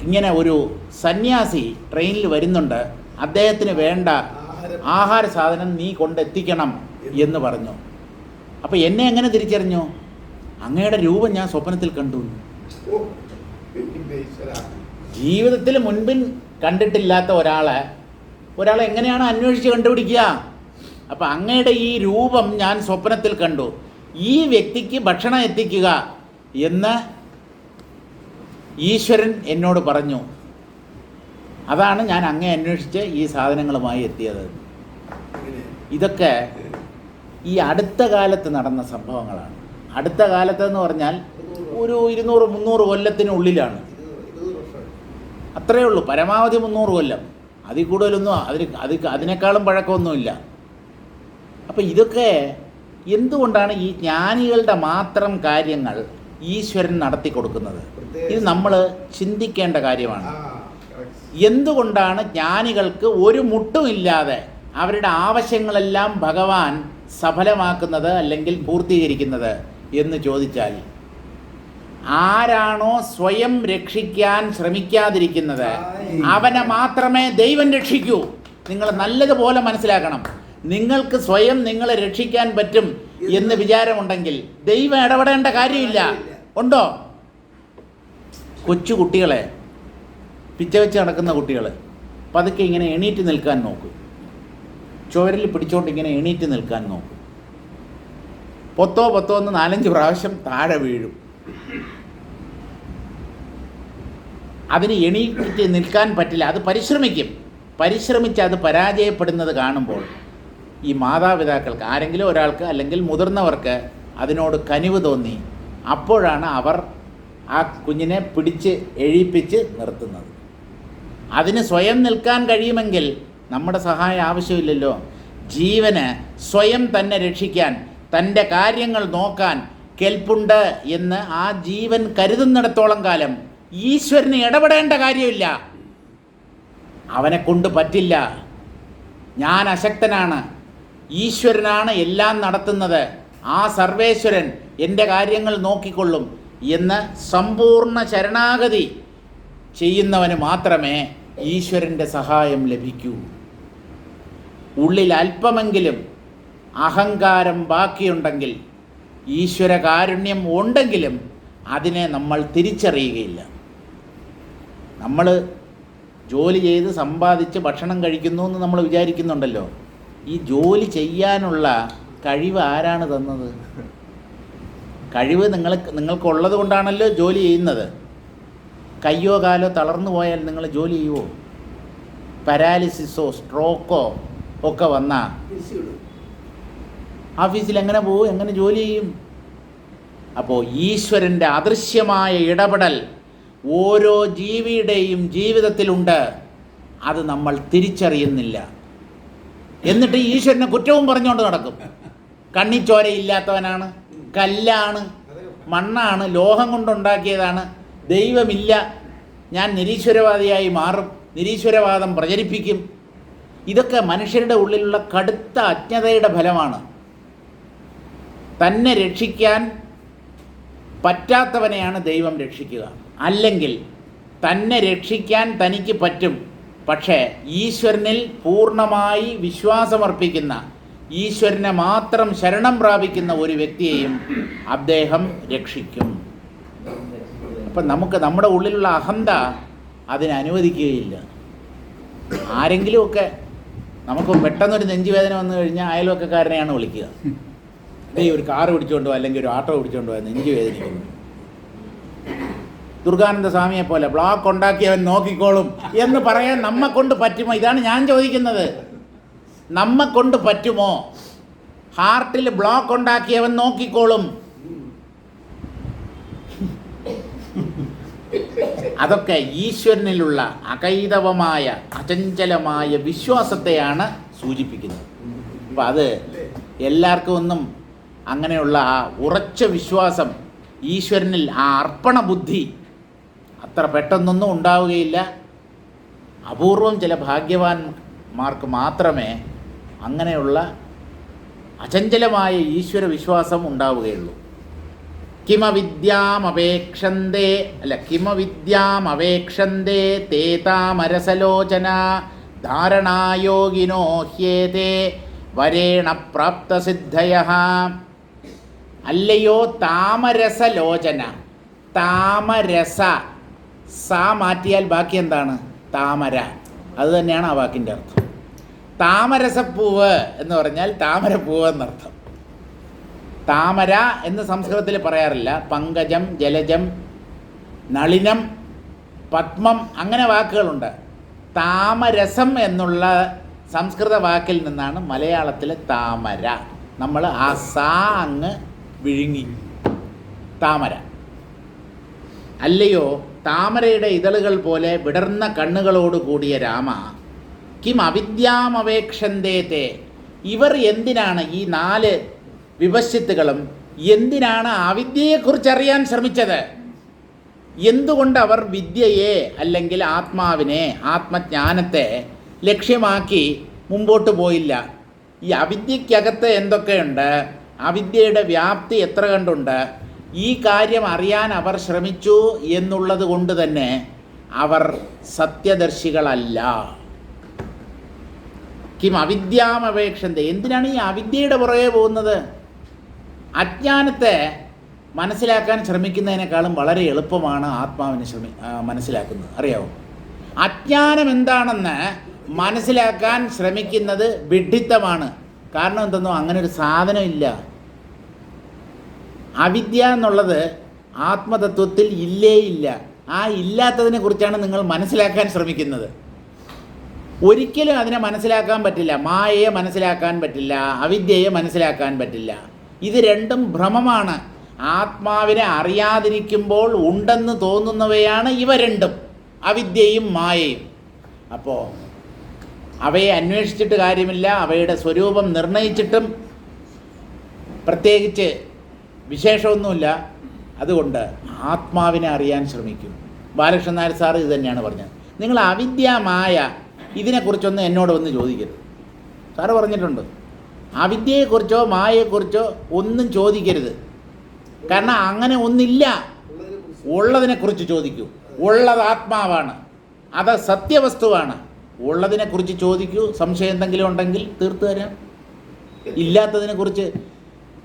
ഇങ്ങനെ ഒരു സന്യാസി ട്രെയിനിൽ വരുന്നുണ്ട്, അദ്ദേഹത്തിന് വേണ്ട ആഹാര സാധനം നീ കൊണ്ടെത്തിക്കണം എന്ന് പറഞ്ഞു. അപ്പോൾ എന്നെ എങ്ങനെ തിരിച്ചറിഞ്ഞു? അങ്ങയുടെ രൂപം ഞാൻ സ്വപ്നത്തിൽ കണ്ടു. ജീവിതത്തിൽ മുൻപിൽ കണ്ടിട്ടില്ലാത്ത ഒരാളെ എങ്ങനെയാണ് അന്വേഷിച്ച് കണ്ടുപിടിക്കുക? അപ്പം അങ്ങയുടെ ഈ രൂപം ഞാൻ സ്വപ്നത്തിൽ കണ്ടു, ഈ വ്യക്തിക്ക് ഭക്ഷണം എത്തിക്കുക എന്ന് ഈശ്വരൻ എന്നോട് പറഞ്ഞു. അതാണ് ഞാൻ അങ്ങേ അന്വേഷിച്ച് ഈ സാധനങ്ങളുമായി എത്തിയത്. ഇതൊക്കെ ഈ അടുത്ത കാലത്ത് നടന്ന സംഭവങ്ങളാണ്. അടുത്ത കാലത്തെന്ന് പറഞ്ഞാൽ ഒരു 200-300 കൊല്ലത്തിനുള്ളിലാണ്. അത്രയേ ഉള്ളൂ, പരമാവധി 300 കൊല്ലം. അതിൽ കൂടുതലൊന്നും അതിനേക്കാളും പഴക്കമൊന്നുമില്ല. അപ്പം ഇതൊക്കെ എന്തുകൊണ്ടാണ് ഈ ജ്ഞാനികളുടെ മാത്രം കാര്യങ്ങൾ ഈശ്വരൻ നടത്തി കൊടുക്കുന്നത്? ഇത് നമ്മൾ ചിന്തിക്കേണ്ട കാര്യമാണ്. എന്തുകൊണ്ടാണ് ജ്ഞാനികൾക്ക് ഒരു മുട്ടുമില്ലാതെ അവരുടെ ആവശ്യങ്ങളെല്ലാം ഭഗവാൻ സഫലമാക്കുന്നത് അല്ലെങ്കിൽ പൂർത്തീകരിക്കുന്നത് എന്ന് ചോദിച്ചാൽ, ആരാണോ സ്വയം രക്ഷിക്കാൻ ശ്രമിക്കാതിരിക്കുന്നത് അവനെ മാത്രമേ ദൈവം രക്ഷിക്കൂ. നിങ്ങൾ നല്ലതുപോലെ മനസ്സിലാക്കണം. നിങ്ങൾക്ക് സ്വയം നിങ്ങളെ രക്ഷിക്കാൻ പറ്റും എന്ന് വിചാരമുണ്ടെങ്കിൽ ദൈവം ഇടപെടേണ്ട കാര്യമില്ല. ഉണ്ടോ? കൊച്ചു കുട്ടികളെ, പിച്ച വെച്ച് നടക്കുന്ന കുട്ടികൾ പതുക്കെ ഇങ്ങനെ എണീറ്റ് നിൽക്കാൻ നോക്കും. ചുവരിൽ പിടിച്ചോണ്ട് ഇങ്ങനെ എണീറ്റ് നിൽക്കാൻ നോക്കും. പൊത്തോ എന്ന് 4-5 പ്രാവശ്യം താഴെ വീഴും. അതിന് എണീറ്റ് നിൽക്കാൻ പറ്റില്ല. അത് പരിശ്രമിച്ച് അത് പരാജയപ്പെടുന്നത് കാണുമ്പോൾ ഈ മാതാപിതാക്കൾക്ക്, ആരെങ്കിലും ഒരാൾക്ക് അല്ലെങ്കിൽ മുതിർന്നവർക്ക് അതിനോട് കനിവ് തോന്നി. അപ്പോഴാണ് അവർ ആ കുഞ്ഞിനെ പിടിച്ച് എഴുപ്പിച്ച് നിർത്തുന്നത്. അതിന് സ്വയം നിൽക്കാൻ കഴിയുമെങ്കിൽ നമ്മുടെ സഹായം ആവശ്യമില്ലല്ലോ. ജീവന് സ്വയം തന്നെ രക്ഷിക്കാൻ, തൻ്റെ കാര്യങ്ങൾ നോക്കാൻ കെൽപ്പുണ്ട് എന്ന് ആ ജീവൻ കരുതുന്നിടത്തോളം കാലം ഈശ്വരന് ഇടപെടേണ്ട കാര്യമില്ല. അവനെ കൊണ്ട് പറ്റില്ല. ഞാൻ അശക്തനാണ്, ഈശ്വരനാണ് എല്ലാം നടത്തുന്നത്, ആ സർവേശ്വരൻ എൻ്റെ കാര്യങ്ങൾ നോക്കിക്കൊള്ളും എന്ന് സമ്പൂർണ്ണ ശരണാഗതി ചെയ്യുന്നവന് മാത്രമേ ഈശ്വരൻ്റെ സഹായം ലഭിക്കൂ. ഉള്ളിൽ അല്പമെങ്കിലും അഹങ്കാരം ബാക്കിയുണ്ടെങ്കിൽ, ഈശ്വര കാരുണ്യം ഉണ്ടെങ്കിലും അതിനെ നമ്മൾ തിരിച്ചറിയുകയില്ല. നമ്മൾ ജോലി ചെയ്ത് സമ്പാദിച്ച് ഭക്ഷണം കഴിക്കുന്നു എന്ന് നമ്മൾ വിചാരിക്കുന്നുണ്ടല്ലോ. ഈ ജോലി ചെയ്യാനുള്ള കഴിവ് ആരാണ് തന്നത്? കഴിവ് നിങ്ങൾക്കുള്ളത് കൊണ്ടാണല്ലോ ജോലി ചെയ്യുന്നത്. കയ്യോ കാലോ തളർന്നു പോയാൽ നിങ്ങൾ ജോലി ചെയ്യുമോ? പാരാലിസിസോ സ്ട്രോക്കോ ഒക്കെ വന്നാൽ ഓഫീസിൽ എങ്ങനെ പോകും? എങ്ങനെ ജോലി ചെയ്യും? അപ്പോൾ ഈശ്വരൻ്റെ അദൃശ്യമായ ഇടപെടൽ ഓരോ ജീവിയുടെയും ജീവിതത്തിലുണ്ട്. അത് നമ്മൾ തിരിച്ചറിയുന്നില്ല. എന്നിട്ട് ഈശ്വരനെ കുറ്റവും പറഞ്ഞുകൊണ്ട് നടക്കും. കണ്ണിച്ചോരയില്ലാത്തവനാണ്, കല്ലാണ്, മണ്ണാണ്, ലോഹം കൊണ്ടുണ്ടാക്കിയതാണ്, ദൈവമില്ല, ഞാൻ നിരീശ്വരവാദിയായി മാറും, നിരീശ്വരവാദം പ്രചരിപ്പിക്കും. ഇതൊക്കെ മനുഷ്യരുടെ ഉള്ളിലുള്ള കടുത്ത അജ്ഞതയുടെ ഫലമാണ്. തന്നെ രക്ഷിക്കാൻ പറ്റാത്തവനെയാണ് ദൈവം രക്ഷിക്കുക. അല്ലെങ്കിൽ തന്നെ രക്ഷിക്കാൻ തനിക്ക് പറ്റും, പക്ഷേ ഈശ്വരനിൽ പൂർണ്ണമായി വിശ്വാസമർപ്പിക്കുന്ന, ഈശ്വരനെ മാത്രം ശരണം പ്രാപിക്കുന്ന ഒരു വ്യക്തിയെയും അദ്ദേഹം രക്ഷിക്കും. അപ്പം നമ്മുടെ ഉള്ളിലുള്ള അഹന്ത അതിനനുവദിക്കുകയില്ല. ആരെങ്കിലുമൊക്കെ നമുക്ക് പെട്ടെന്നൊരു നെഞ്ചുവേദന വന്നു കഴിഞ്ഞാൽ അയൽവക്കക്കാരനെയാണ് വിളിക്കുക. ഒരു കാറ് പിടിച്ചുകൊണ്ട് പോകാം, അല്ലെങ്കിൽ ഒരു ഓട്ടോ പിടിച്ചുകൊണ്ട് പോകാൻ നെഞ്ചു വേദനിക്കുന്നു. ദുർഗാനന്ദ സ്വാമിയെ പോലെ ബ്ലോക്ക് ഉണ്ടാക്കിയവൻ നോക്കിക്കോളും എന്ന് പറയാൻ നമ്മെ കൊണ്ട് പറ്റുമോ? ഇതാണ് ഞാൻ ചോദിക്കുന്നത്. നമ്മെ കൊണ്ട് പറ്റുമോ? ഹാർട്ടിൽ ബ്ലോക്ക് ഉണ്ടാക്കിയവൻ നോക്കിക്കോളും. അതൊക്കെ ഈശ്വരനിലുള്ള അകൈതവമായ അചഞ്ചലമായ വിശ്വാസത്തെയാണ് സൂചിപ്പിക്കുന്നത്. അപ്പം അത് എല്ലാവർക്കും ഒന്നും അങ്ങനെയുള്ള ആ ഉറച്ച വിശ്വാസം, ഈശ്വരനിൽ ആ അർപ്പണ ബുദ്ധി അത്ര പെട്ടെന്നൊന്നും ഉണ്ടാവുകയില്ല. അപൂർവം ചില ഭാഗ്യവാന്മാർക്ക് മാത്രമേ അങ്ങനെയുള്ള അചഞ്ചലമായ ഈശ്വര വിശ്വാസം ഉണ്ടാവുകയുള്ളൂ. കിമവിദ്യാമപേക്ഷന്തേ തേ താമരസലോചന ധാരണായോഗിനോ ഹ്യേതേ വരേണ പ്രാപ്തസിദ്ധയഃ. അല്ലയോ താമരസലോചന, താമരസ, സാ മാറ്റിയാൽ ബാക്കി എന്താണ്? താമര. അത് തന്നെയാണ് ആ വാക്കിൻ്റെ അർത്ഥം. താമരസപ്പൂവ് എന്ന് പറഞ്ഞാൽ താമരപ്പൂവ് എന്നർത്ഥം. താമര എന്ന് സംസ്കൃതത്തിൽ പറയാറില്ല. പങ്കജം, ജലജം, നളിനം, പത്മം, അങ്ങനെ വാക്കുകളുണ്ട്. താമരസം എന്നുള്ള സംസ്കൃത വാക്കിൽ നിന്നാണ് മലയാളത്തിലെ താമര. നമ്മൾ ആ സാ അങ്ങ് വിഴുങ്ങി. താമര അല്ലയോ, താമരയുടെ ഇതളുകൾ പോലെ വിടർന്ന കണ്ണുകളോട് കൂടിയ രാമ, കിം അവിദ്യാമവേക്ഷന്തേത്തെ, ഇവർ എന്തിനാണ്, ഈ 4 വിപശ്ചിത്തുകളും എന്തിനാണ് അവിദ്യയെക്കുറിച്ച് അറിയാൻ ശ്രമിച്ചത്? എന്തുകൊണ്ട് അവർ വിദ്യയെ അല്ലെങ്കിൽ ആത്മാവിനെ, ആത്മജ്ഞാനത്തെ ലക്ഷ്യമാക്കി മുമ്പോട്ട് പോയില്ല? ഈ അവിദ്യക്കകത്ത് എന്തൊക്കെയുണ്ട്, അവിദ്യയുടെ വ്യാപ്തി എത്ര കണ്ടുണ്ട്, ഈ കാര്യം അറിയാൻ അവർ ശ്രമിച്ചു എന്നുള്ളത് കൊണ്ട് തന്നെ അവർ സത്യദർശികളല്ല. കിം അവിദ്യാമപേക്ഷന്തെ, എന്തിനാണ് ഈ അവിദ്യയുടെ പുറകെ പോകുന്നത്? അജ്ഞാനത്തെ മനസ്സിലാക്കാൻ ശ്രമിക്കുന്നതിനേക്കാളും വളരെ എളുപ്പമാണ് ആത്മാവിനെ മനസ്സിലാക്കുന്നത്. അറിയാവോ? അജ്ഞാനം എന്താണെന്ന് മനസ്സിലാക്കാൻ ശ്രമിക്കുന്നത് വിഡ്ഢിത്തമാണ്. കാരണം എന്തെന്നോ, അങ്ങനെ ഒരു സാധനമില്ല. അവിദ്യ എന്നുള്ളത് ആത്മതത്വത്തിൽ ഇല്ലേ ഇല്ല. ആ ഇല്ലാത്തതിനെ കുറിച്ചാണ് നിങ്ങൾ മനസ്സിലാക്കാൻ ശ്രമിക്കുന്നത്. ഒരിക്കലും അതിനെ മനസ്സിലാക്കാൻ പറ്റില്ല. മായയെ മനസ്സിലാക്കാൻ പറ്റില്ല, അവിദ്യയെ മനസ്സിലാക്കാൻ പറ്റില്ല. ഇത് രണ്ടും ഭ്രമമാണ്. ആത്മാവിനെ അറിയാതിരിക്കുമ്പോൾ ഉണ്ടെന്ന് തോന്നുന്നവയാണ് ഇവ രണ്ടും, അവിദ്യയും മായയും. അപ്പോൾ അവയെ അന്വേഷിച്ചിട്ട് കാര്യമില്ല, അവയുടെ സ്വരൂപം നിർണയിച്ചിട്ടും പ്രത്യേകിച്ച് വിശേഷമൊന്നുമില്ല. അതുകൊണ്ട് ആത്മാവിനെ അറിയാൻ ശ്രമിക്കും. ബാലകൃഷ്ണൻ നായർ സാറ് ഇത് തന്നെയാണ് പറഞ്ഞത്. നിങ്ങൾ അവിദ്യ, മായ ഇതിനെക്കുറിച്ചൊന്നും എന്നോട് വന്ന് ചോദിക്കരുത്. സാറ് പറഞ്ഞിട്ടുണ്ട്, അവിദ്യയെക്കുറിച്ചോ മായയെക്കുറിച്ചോ ഒന്നും ചോദിക്കരുത്. കാരണം അങ്ങനെ ഒന്നില്ല. ഉള്ളതിനെക്കുറിച്ച് ചോദിക്കൂ. ഉള്ളത് ആത്മാവാണ്, അത് സത്യവസ്തുവാണ്. ഉള്ളതിനെക്കുറിച്ച് ചോദിക്കൂ. സംശയം എന്തെങ്കിലും ഉണ്ടെങ്കിൽ തീർത്തു തരാം. ഇല്ലാത്തതിനെക്കുറിച്ച്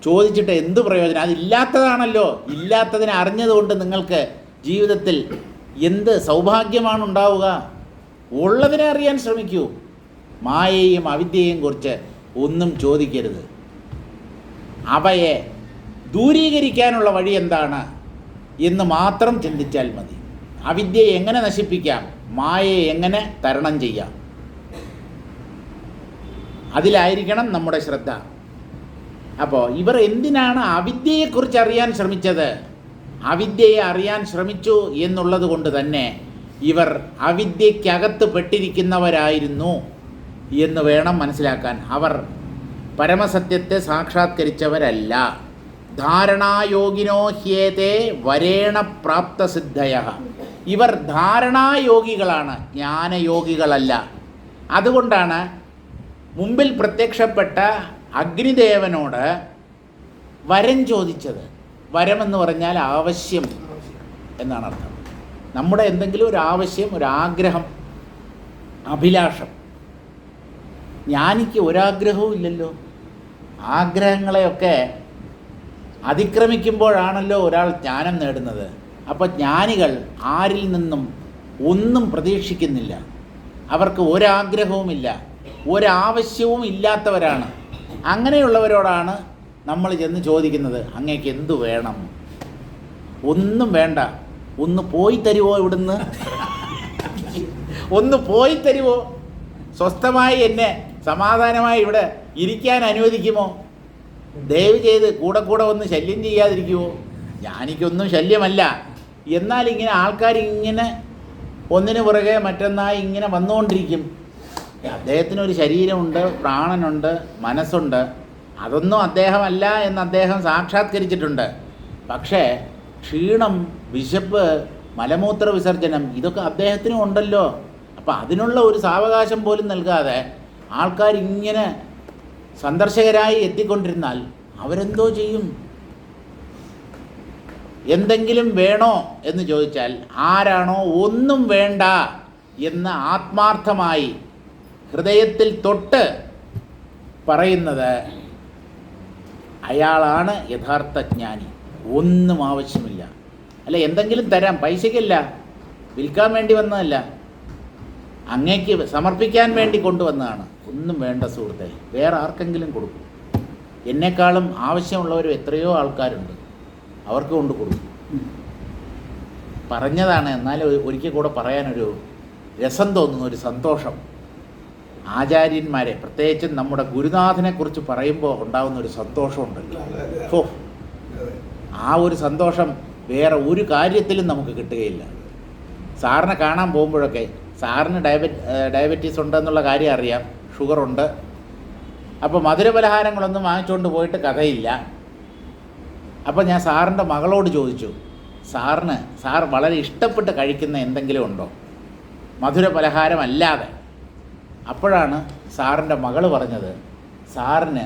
ചോദിച്ചിട്ട് എന്ത് പ്രയോജനം? അതില്ലാത്തതാണല്ലോ. ഇല്ലാത്തതിനെ അറിഞ്ഞതുകൊണ്ട് നിങ്ങൾക്ക് ജീവിതത്തിൽ എന്ത് സൗഭാഗ്യമാണ് ഉണ്ടാവുക? ഉള്ളതിനെ അറിയാൻ ശ്രമിക്കൂ. മായയെയും അവിദ്യയെയും കുറിച്ച് ഒന്നും ചോദിക്കരുത്. അവയെ ദൂരീകരിക്കാനുള്ള വഴി എന്താണ് എന്ന് മാത്രം ചിന്തിച്ചാൽ മതി. അവിദ്യയെ എങ്ങനെ നശിപ്പിക്കാം, മായയെ എങ്ങനെ തരണം ചെയ്യാം, അതിലായിരിക്കണം നമ്മുടെ ശ്രദ്ധ. അപ്പോൾ ഇവർ എന്തിനാണ് അവിദ്യയെക്കുറിച്ച് അറിയാൻ ശ്രമിച്ചത്? അവിദ്യയെ അറിയാൻ ശ്രമിച്ചു എന്നുള്ളത് കൊണ്ട് തന്നെ ഇവർ അവിദ്യക്കകത്ത് പെട്ടിരിക്കുന്നവരായിരുന്നു എന്ന് വേണം മനസ്സിലാക്കാൻ. അവർ പരമസത്യത്തെ സാക്ഷാത്കരിച്ചവരല്ല. ധാരണായോഗിനോ ഹ്യേതേ വരേണ പ്രാപ്തസിദ്ധയ, ഇവർ ധാരണായോഗികളാണ്, ജ്ഞാനയോഗികളല്ല. അതുകൊണ്ടാണ് മുമ്പിൽ പ്രത്യക്ഷപ്പെട്ട അഗ്നിദേവനോട് വരം ചോദിച്ചത്. വരമെന്ന് പറഞ്ഞാൽ ആവശ്യം എന്നാണ് അർത്ഥം. നമ്മുടെ എന്തെങ്കിലും ഒരു ആവശ്യം, ഒരു ആഗ്രഹം, അഭിലാഷം. ജ്ഞാനിക്ക് ഒരാഗ്രഹവും ഇല്ലല്ലോ. ആഗ്രഹങ്ങളെയൊക്കെ അതിക്രമിക്കുമ്പോഴാണല്ലോ ഒരാൾ ജ്ഞാനം നേടുന്നത്. അപ്പോൾ ജ്ഞാനികൾ ആരിൽ നിന്നും ഒന്നും പ്രതീക്ഷിക്കുന്നില്ല. അവർക്ക് ഒരാഗ്രഹവുമില്ല, ഒരാവശ്യവും ഇല്ലാത്തവരാണ്. അങ്ങനെയുള്ളവരോടാണ് നമ്മൾ ചെന്ന് ചോദിക്കുന്നത്, അങ്ങേക്ക് എന്തു വേണം? ഒന്നും വേണ്ട, ഒന്ന് പോയി തരുമോ ഇവിടുന്ന്? ഒന്ന് പോയി തരുമോ? സ്വസ്ഥമായി എന്നെ സമാധാനമായി ഇവിടെ ഇരിക്കാൻ അനുവദിക്കുമോ? ദയവ് ചെയ്ത് കൂടെ കൂടെ ഒന്ന് ശല്യം ചെയ്യാതിരിക്കുമോ? ഞാനിക്കൊന്നും ശല്യമല്ല. എന്നാൽ ഇങ്ങനെ ആൾക്കാരിങ്ങനെ ഒന്നിനു പുറകെ മറ്റൊന്നായി ഇങ്ങനെ വന്നുകൊണ്ടിരിക്കും. അദ്ദേഹത്തിനൊരു ശരീരമുണ്ട്, പ്രാണനുണ്ട്, മനസ്സുണ്ട്. അതൊന്നും അദ്ദേഹമല്ല എന്ന് അദ്ദേഹം സാക്ഷാത്കരിച്ചിട്ടുണ്ട്. പക്ഷേ ക്ഷീണം, വിശപ്പ്, മലമൂത്ര വിസർജനം ഇതൊക്കെ അദ്ദേഹത്തിനും ഉണ്ടല്ലോ. അപ്പം അതിനുള്ള ഒരു സാവകാശം പോലും നൽകാതെ ആൾക്കാരിങ്ങനെ സന്ദർശകരായി എത്തിക്കൊണ്ടിരുന്നാൽ അവരെന്തോ ചെയ്യും? എന്തെങ്കിലും വേണോ എന്ന് ചോദിച്ചാൽ ആരാണോ ഒന്നും വേണ്ട എന്ന് ആത്മാർത്ഥമായി ഹൃദയത്തിൽ തൊട്ട് പറയുന്നത് അയാളാണ് യഥാർത്ഥ ജ്ഞാനി. ഒന്നും ആവശ്യമില്ല. അല്ല, എന്തെങ്കിലും തരാം, പൈസയ്ക്കല്ല, വിൽക്കാൻ വേണ്ടി വന്നതല്ല, അങ്ങേക്ക് സമർപ്പിക്കാൻ വേണ്ടി കൊണ്ടുവന്നതാണ്. ഒന്നും വേണ്ട സുഹൃത്തെ, വേറെ ആർക്കെങ്കിലും കൊടുക്കും. എന്നെക്കാളും ആവശ്യമുള്ളവരും എത്രയോ ആൾക്കാരുണ്ട്, അവർക്ക് കൊണ്ട് കൊടുക്കും. പറഞ്ഞതാണ്, എന്നാലും ഒരിക്കൽ കൂടെ പറയാനൊരു രസം തോന്നുന്നു, ഒരു സന്തോഷം. ആചാര്യന്മാരെ, പ്രത്യേകിച്ചും നമ്മുടെ ഗുരുനാഥനെക്കുറിച്ച് പറയുമ്പോൾ ഉണ്ടാകുന്ന ഒരു സന്തോഷമുണ്ടല്ലോ. ഓ, ആ ഒരു സന്തോഷം വേറെ ഒരു കാര്യത്തിലും നമുക്ക് കിട്ടുകയില്ല. സാറിനെ കാണാൻ പോകുമ്പോഴൊക്കെ, സാറിന് ഡയബറ്റീസ് ഉണ്ടെന്നുള്ള കാര്യം അറിയാം, ഷുഗറുണ്ട്. അപ്പോൾ മധുരപലഹാരങ്ങളൊന്നും വാങ്ങിച്ചുകൊണ്ട് പോയിട്ട് കഥയില്ല. അപ്പോൾ ഞാൻ സാറിൻ്റെ മകളോട് ചോദിച്ചു, സാർ വളരെ ഇഷ്ടപ്പെട്ട് കഴിക്കുന്ന എന്തെങ്കിലും ഉണ്ടോ മധുരപലഹാരമല്ലാതെ? അപ്പോഴാണ് സാറിൻ്റെ മകൾ പറഞ്ഞത്, സാറിന്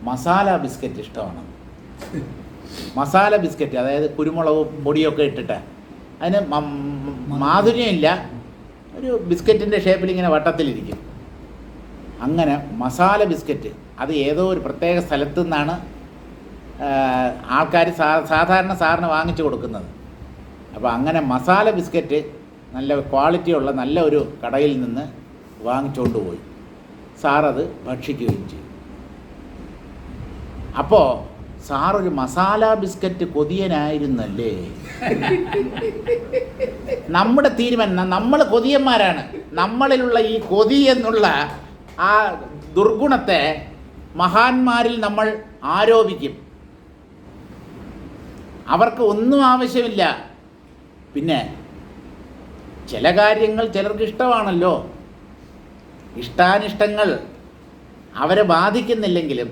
മസാല ബിസ്ക്കറ്റ് ഇഷ്ടമാണ്. മസാല ബിസ്ക്കറ്റ്, അതായത് കുരുമുളകും പൊടിയൊക്കെ ഇട്ടിട്ട്, അതിന് മാധുര്യമില്ല, ഒരു ബിസ്ക്കറ്റിൻ്റെ ഷേപ്പിൽ ഇങ്ങനെ വട്ടത്തിലിരിക്കും. അങ്ങനെ മസാല ബിസ്ക്കറ്റ്, അത് ഏതോ ഒരു പ്രത്യേക സ്ഥലത്തു നിന്നാണ് ആൾക്കാർ സാധാരണ സാറിന് വാങ്ങിച്ചു കൊടുക്കുന്നത്. അപ്പോൾ അങ്ങനെ മസാല ബിസ്ക്കറ്റ് നല്ല ക്വാളിറ്റിയുള്ള നല്ല ഒരു കടയിൽ നിന്ന് വാങ്ങിച്ചുകൊണ്ട് പോയി. സാറത് ഭക്ഷിക്കുകയും ചെയ്തു. അപ്പോൾ സാറൊരു മസാല ബിസ്ക്കറ്റ് കൊതിയനായിരുന്നല്ലേ? നമ്മുടെ തീരുമാനം, നമ്മൾ കൊതിയന്മാരാണ്. നമ്മളിലുള്ള ഈ കൊതി എന്നുള്ള ആ ദുർഗുണത്തെ മഹാന്മാരിൽ നമ്മൾ ആരോപിക്കും. അവർക്ക് ഒന്നും ആവശ്യമില്ല. പിന്നെ ചില കാര്യങ്ങൾ ചിലർക്ക് ഇഷ്ടമാണല്ലോ. ഇഷ്ടാനിഷ്ടങ്ങൾ അവരെ ബാധിക്കുന്നില്ലെങ്കിലും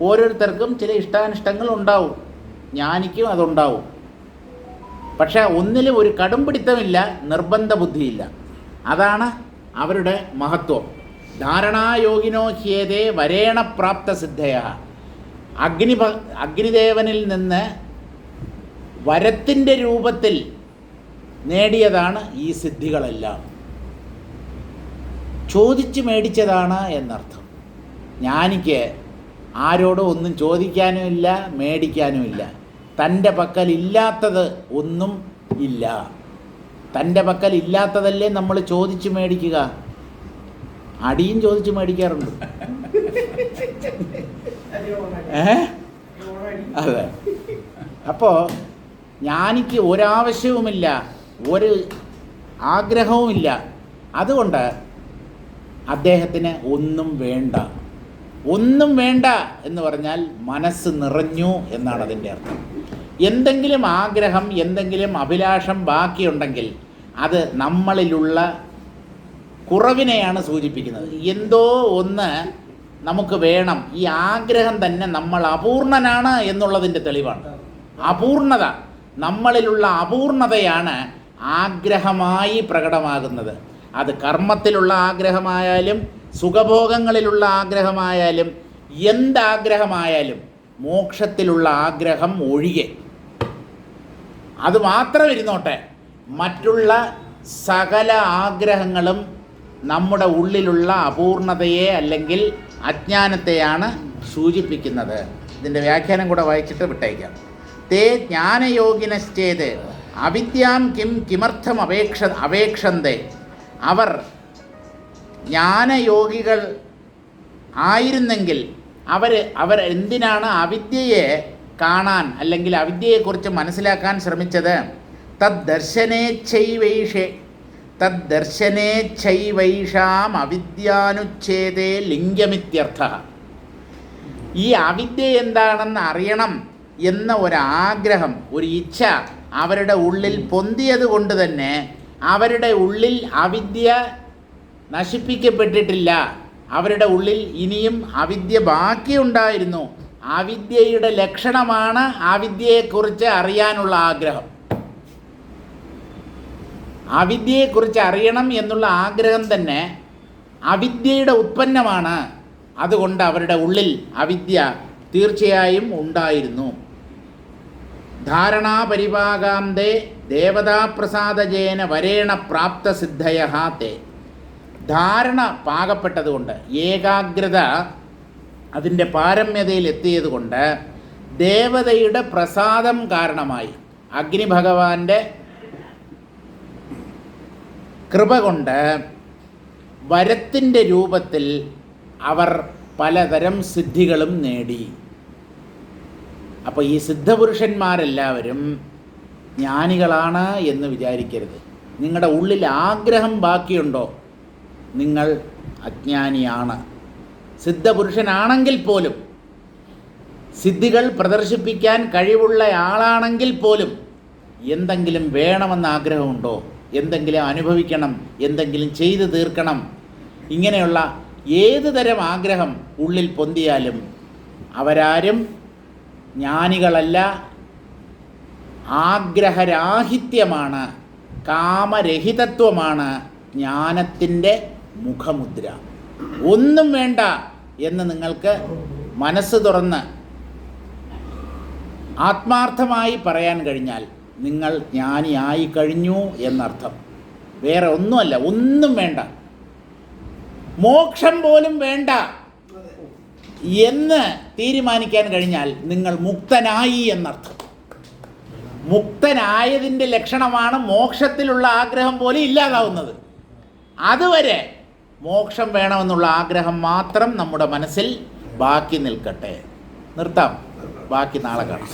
ഓരോരുത്തർക്കും ചില ഇഷ്ടാനിഷ്ടങ്ങൾ ഉണ്ടാവും. ജ്ഞാനിക്കും അതുണ്ടാവും. പക്ഷേ ഒന്നിലും ഒരു കടുംപിടുത്തമില്ല, നിർബന്ധ ബുദ്ധിയില്ല. അതാണ് അവരുടെ മഹത്വം. ധാരണായോഗിനോ ഹ്യേതേ വരേണ പ്രാപ്ത സിദ്ധയ. അഗ്നിദേവനിൽ നിന്ന് വരത്തിൻ്റെ രൂപത്തിൽ നേടിയതാണ് ഈ സിദ്ധികളെല്ലാം. ചോദിച്ച് മേടിച്ചതാണ് എന്നർത്ഥം. ജ്ഞാനിക്ക് ആരോടും ഒന്നും ചോദിക്കാനുമില്ല, മേടിക്കാനുമില്ല. തൻ്റെ പക്കൽ ഇല്ലാത്തത് ഒന്നും ഇല്ല. തൻ്റെ പക്കൽ ഇല്ലാത്തതല്ലേ നമ്മൾ ചോദിച്ച് മേടിക്കുക. അടിയും ചോദിച്ച് മേടിക്കാറുണ്ട്. അതെ. അപ്പോൾ ജ്ഞാനിക്ക് ഒരാവശ്യവുമില്ല, ഒരു ആഗ്രഹവുമില്ല. അതുകൊണ്ട് അദ്ദേഹത്തിന് ഒന്നും വേണ്ട. ഒന്നും വേണ്ട എന്ന് പറഞ്ഞാൽ മനസ്സ് നിറഞ്ഞു എന്നാണ് അതിൻ്റെ അർത്ഥം. എന്തെങ്കിലും ആഗ്രഹം, എന്തെങ്കിലും അഭിലാഷം ബാക്കിയുണ്ടെങ്കിൽ അത് നമ്മളിലുള്ള കുറവിനെയാണ് സൂചിപ്പിക്കുന്നത്. എന്തോ ഒന്ന് നമുക്ക് വേണം. ഈ ആഗ്രഹം തന്നെ നമ്മൾ അപൂർണനാണ് എന്നുള്ളതിൻ്റെ തെളിവാണ്. അപൂർണത, നമ്മളിലുള്ള അപൂർണതയാണ് ആഗ്രഹമായി പ്രകടമാകുന്നത്. അത് കർമ്മത്തിലുള്ള ആഗ്രഹമായാലും സുഖഭോഗങ്ങളിലുള്ള ആഗ്രഹമായാലും എന്താഗ്രഹമായാലും മോക്ഷത്തിലുള്ള ആഗ്രഹം ഒഴികെ. അത് മാത്രം ഇരുന്നോട്ടെ, മറ്റുള്ള സകല ആഗ്രഹങ്ങളും നമ്മുടെ ഉള്ളിലുള്ള അപൂർണതയെ അല്ലെങ്കിൽ അജ്ഞാനത്തെയാണ് സൂചിപ്പിക്കുന്നത്. ഇതിൻ്റെ വ്യാഖ്യാനം കൂടെ വായിച്ചിട്ട് വിട്ടയക്കാം. തേ ജ്ഞാനയോഗിനശ്ചേത് അവിദ്യാം കിമർത്ഥം അപേക്ഷന്തേ. അവർ ജ്ഞാനയോഗികൾ ആയിരുന്നെങ്കിൽ അവർ എന്തിനാണ് അവിദ്യയെ കാണാൻ അല്ലെങ്കിൽ അവിദ്യയെക്കുറിച്ച് മനസ്സിലാക്കാൻ ശ്രമിച്ചത്? തദ്ദർശനേച്ഛൈവൈഷാം അവിദ്യാനുച്ഛേദേ ലിംഗമിത്യർത്ഥ. ഈ അവിദ്യ എന്താണെന്ന് അറിയണം എന്ന ഒരാഗ്രഹം, ഒരു ഇച്ഛ അവരുടെ ഉള്ളിൽ പൊന്തിയത് കൊണ്ട് തന്നെ അവരുടെ ഉള്ളിൽ അവിദ്യ നശിപ്പിക്കപ്പെട്ടിട്ടില്ല. അവരുടെ ഉള്ളിൽ ഇനിയും അവിദ്യ ബാക്കിയുണ്ടായിരുന്നു. അവിദ്യയുടെ ലക്ഷണമാണ് അവിദ്യയെക്കുറിച്ച് അറിയാനുള്ള ആഗ്രഹം. അവിദ്യയെക്കുറിച്ച് അറിയണം എന്നുള്ള ആഗ്രഹം തന്നെ അവിദ്യയുടെ ഉത്പന്നമാണ്. അതുകൊണ്ട് അവരുടെ ഉള്ളിൽ അവിദ്യ തീർച്ചയായും ഉണ്ടായിരുന്നു. ധാരണാപരിഭാഗാന്തേ ദേവതാപ്രസാദജേന വരേണ പ്രാപ്ത സിദ്ധയഃ തേ. ധാരണ പാകപ്പെട്ടതുകൊണ്ട്, ഏകാഗ്രത അതിൻ്റെ പാരമ്യതയിൽ എത്തിയതുകൊണ്ട്, ദേവതയുടെ പ്രസാദം കാരണമായി, അഗ്നിഭഗവാന്റെ കൃപ കൊണ്ട് വരത്തിൻ്റെ രൂപത്തിൽ അവർ പലതരം സിദ്ധികളും നേടി. അപ്പോൾ ഈ സിദ്ധപുരുഷന്മാരെല്ലാവരും ജ്ഞാനികളാണ് എന്ന് വിചാരിക്കരുത്. നിങ്ങളുടെ ഉള്ളിൽ ആഗ്രഹം ബാക്കിയുണ്ടോ, നിങ്ങൾ അജ്ഞാനിയാണ്. സിദ്ധപുരുഷനാണെങ്കിൽ പോലും, സിദ്ധികൾ പ്രദർശിപ്പിക്കാൻ കഴിവുള്ള ആളാണെങ്കിൽ പോലും എന്തെങ്കിലും വേണമെന്ന് ആഗ്രഹമുണ്ടോ? എന്തെങ്കിലും അനുഭവിക്കണം, എന്തെങ്കിലും ചെയ്തു തീർക്കണം, ഇങ്ങനെയുള്ള ഏത് തരം ആഗ്രഹം ഉള്ളിൽ പൊന്തിയാലും അവരാരും ജ്ഞാനികളല്ല. ആഗ്രഹരാഹിത്യമാണ്, കാമരഹിതത്വമാണ് ജ്ഞാനത്തിൻ്റെ മുഖമുദ്ര. ഒന്നും വേണ്ട എന്ന് നിങ്ങൾക്ക് മനസ്സ് തുറന്ന് ആത്മാർത്ഥമായി പറയാൻ കഴിഞ്ഞാൽ നിങ്ങൾ ജ്ഞാനിയായി കഴിഞ്ഞു എന്നർത്ഥം. വേറെ ഒന്നുമല്ല, ഒന്നും വേണ്ട, മോക്ഷം പോലും വേണ്ട എന്ന് തീരുമാനിക്കാൻ കഴിഞ്ഞാൽ നിങ്ങൾ മുക്തനായി എന്നർത്ഥം. മുക്തനായതിൻ്റെ ലക്ഷണമാണ് മോക്ഷത്തിലുള്ള ആഗ്രഹം പോലും ഇല്ലാതാവുന്നത്. അതുവരെ മോക്ഷം വേണമെന്നുള്ള ആഗ്രഹം മാത്രം നമ്മുടെ മനസ്സിൽ ബാക്കി നിൽക്കട്ടെ. നിർത്താം, ബാക്കി നാളെ കാണാം.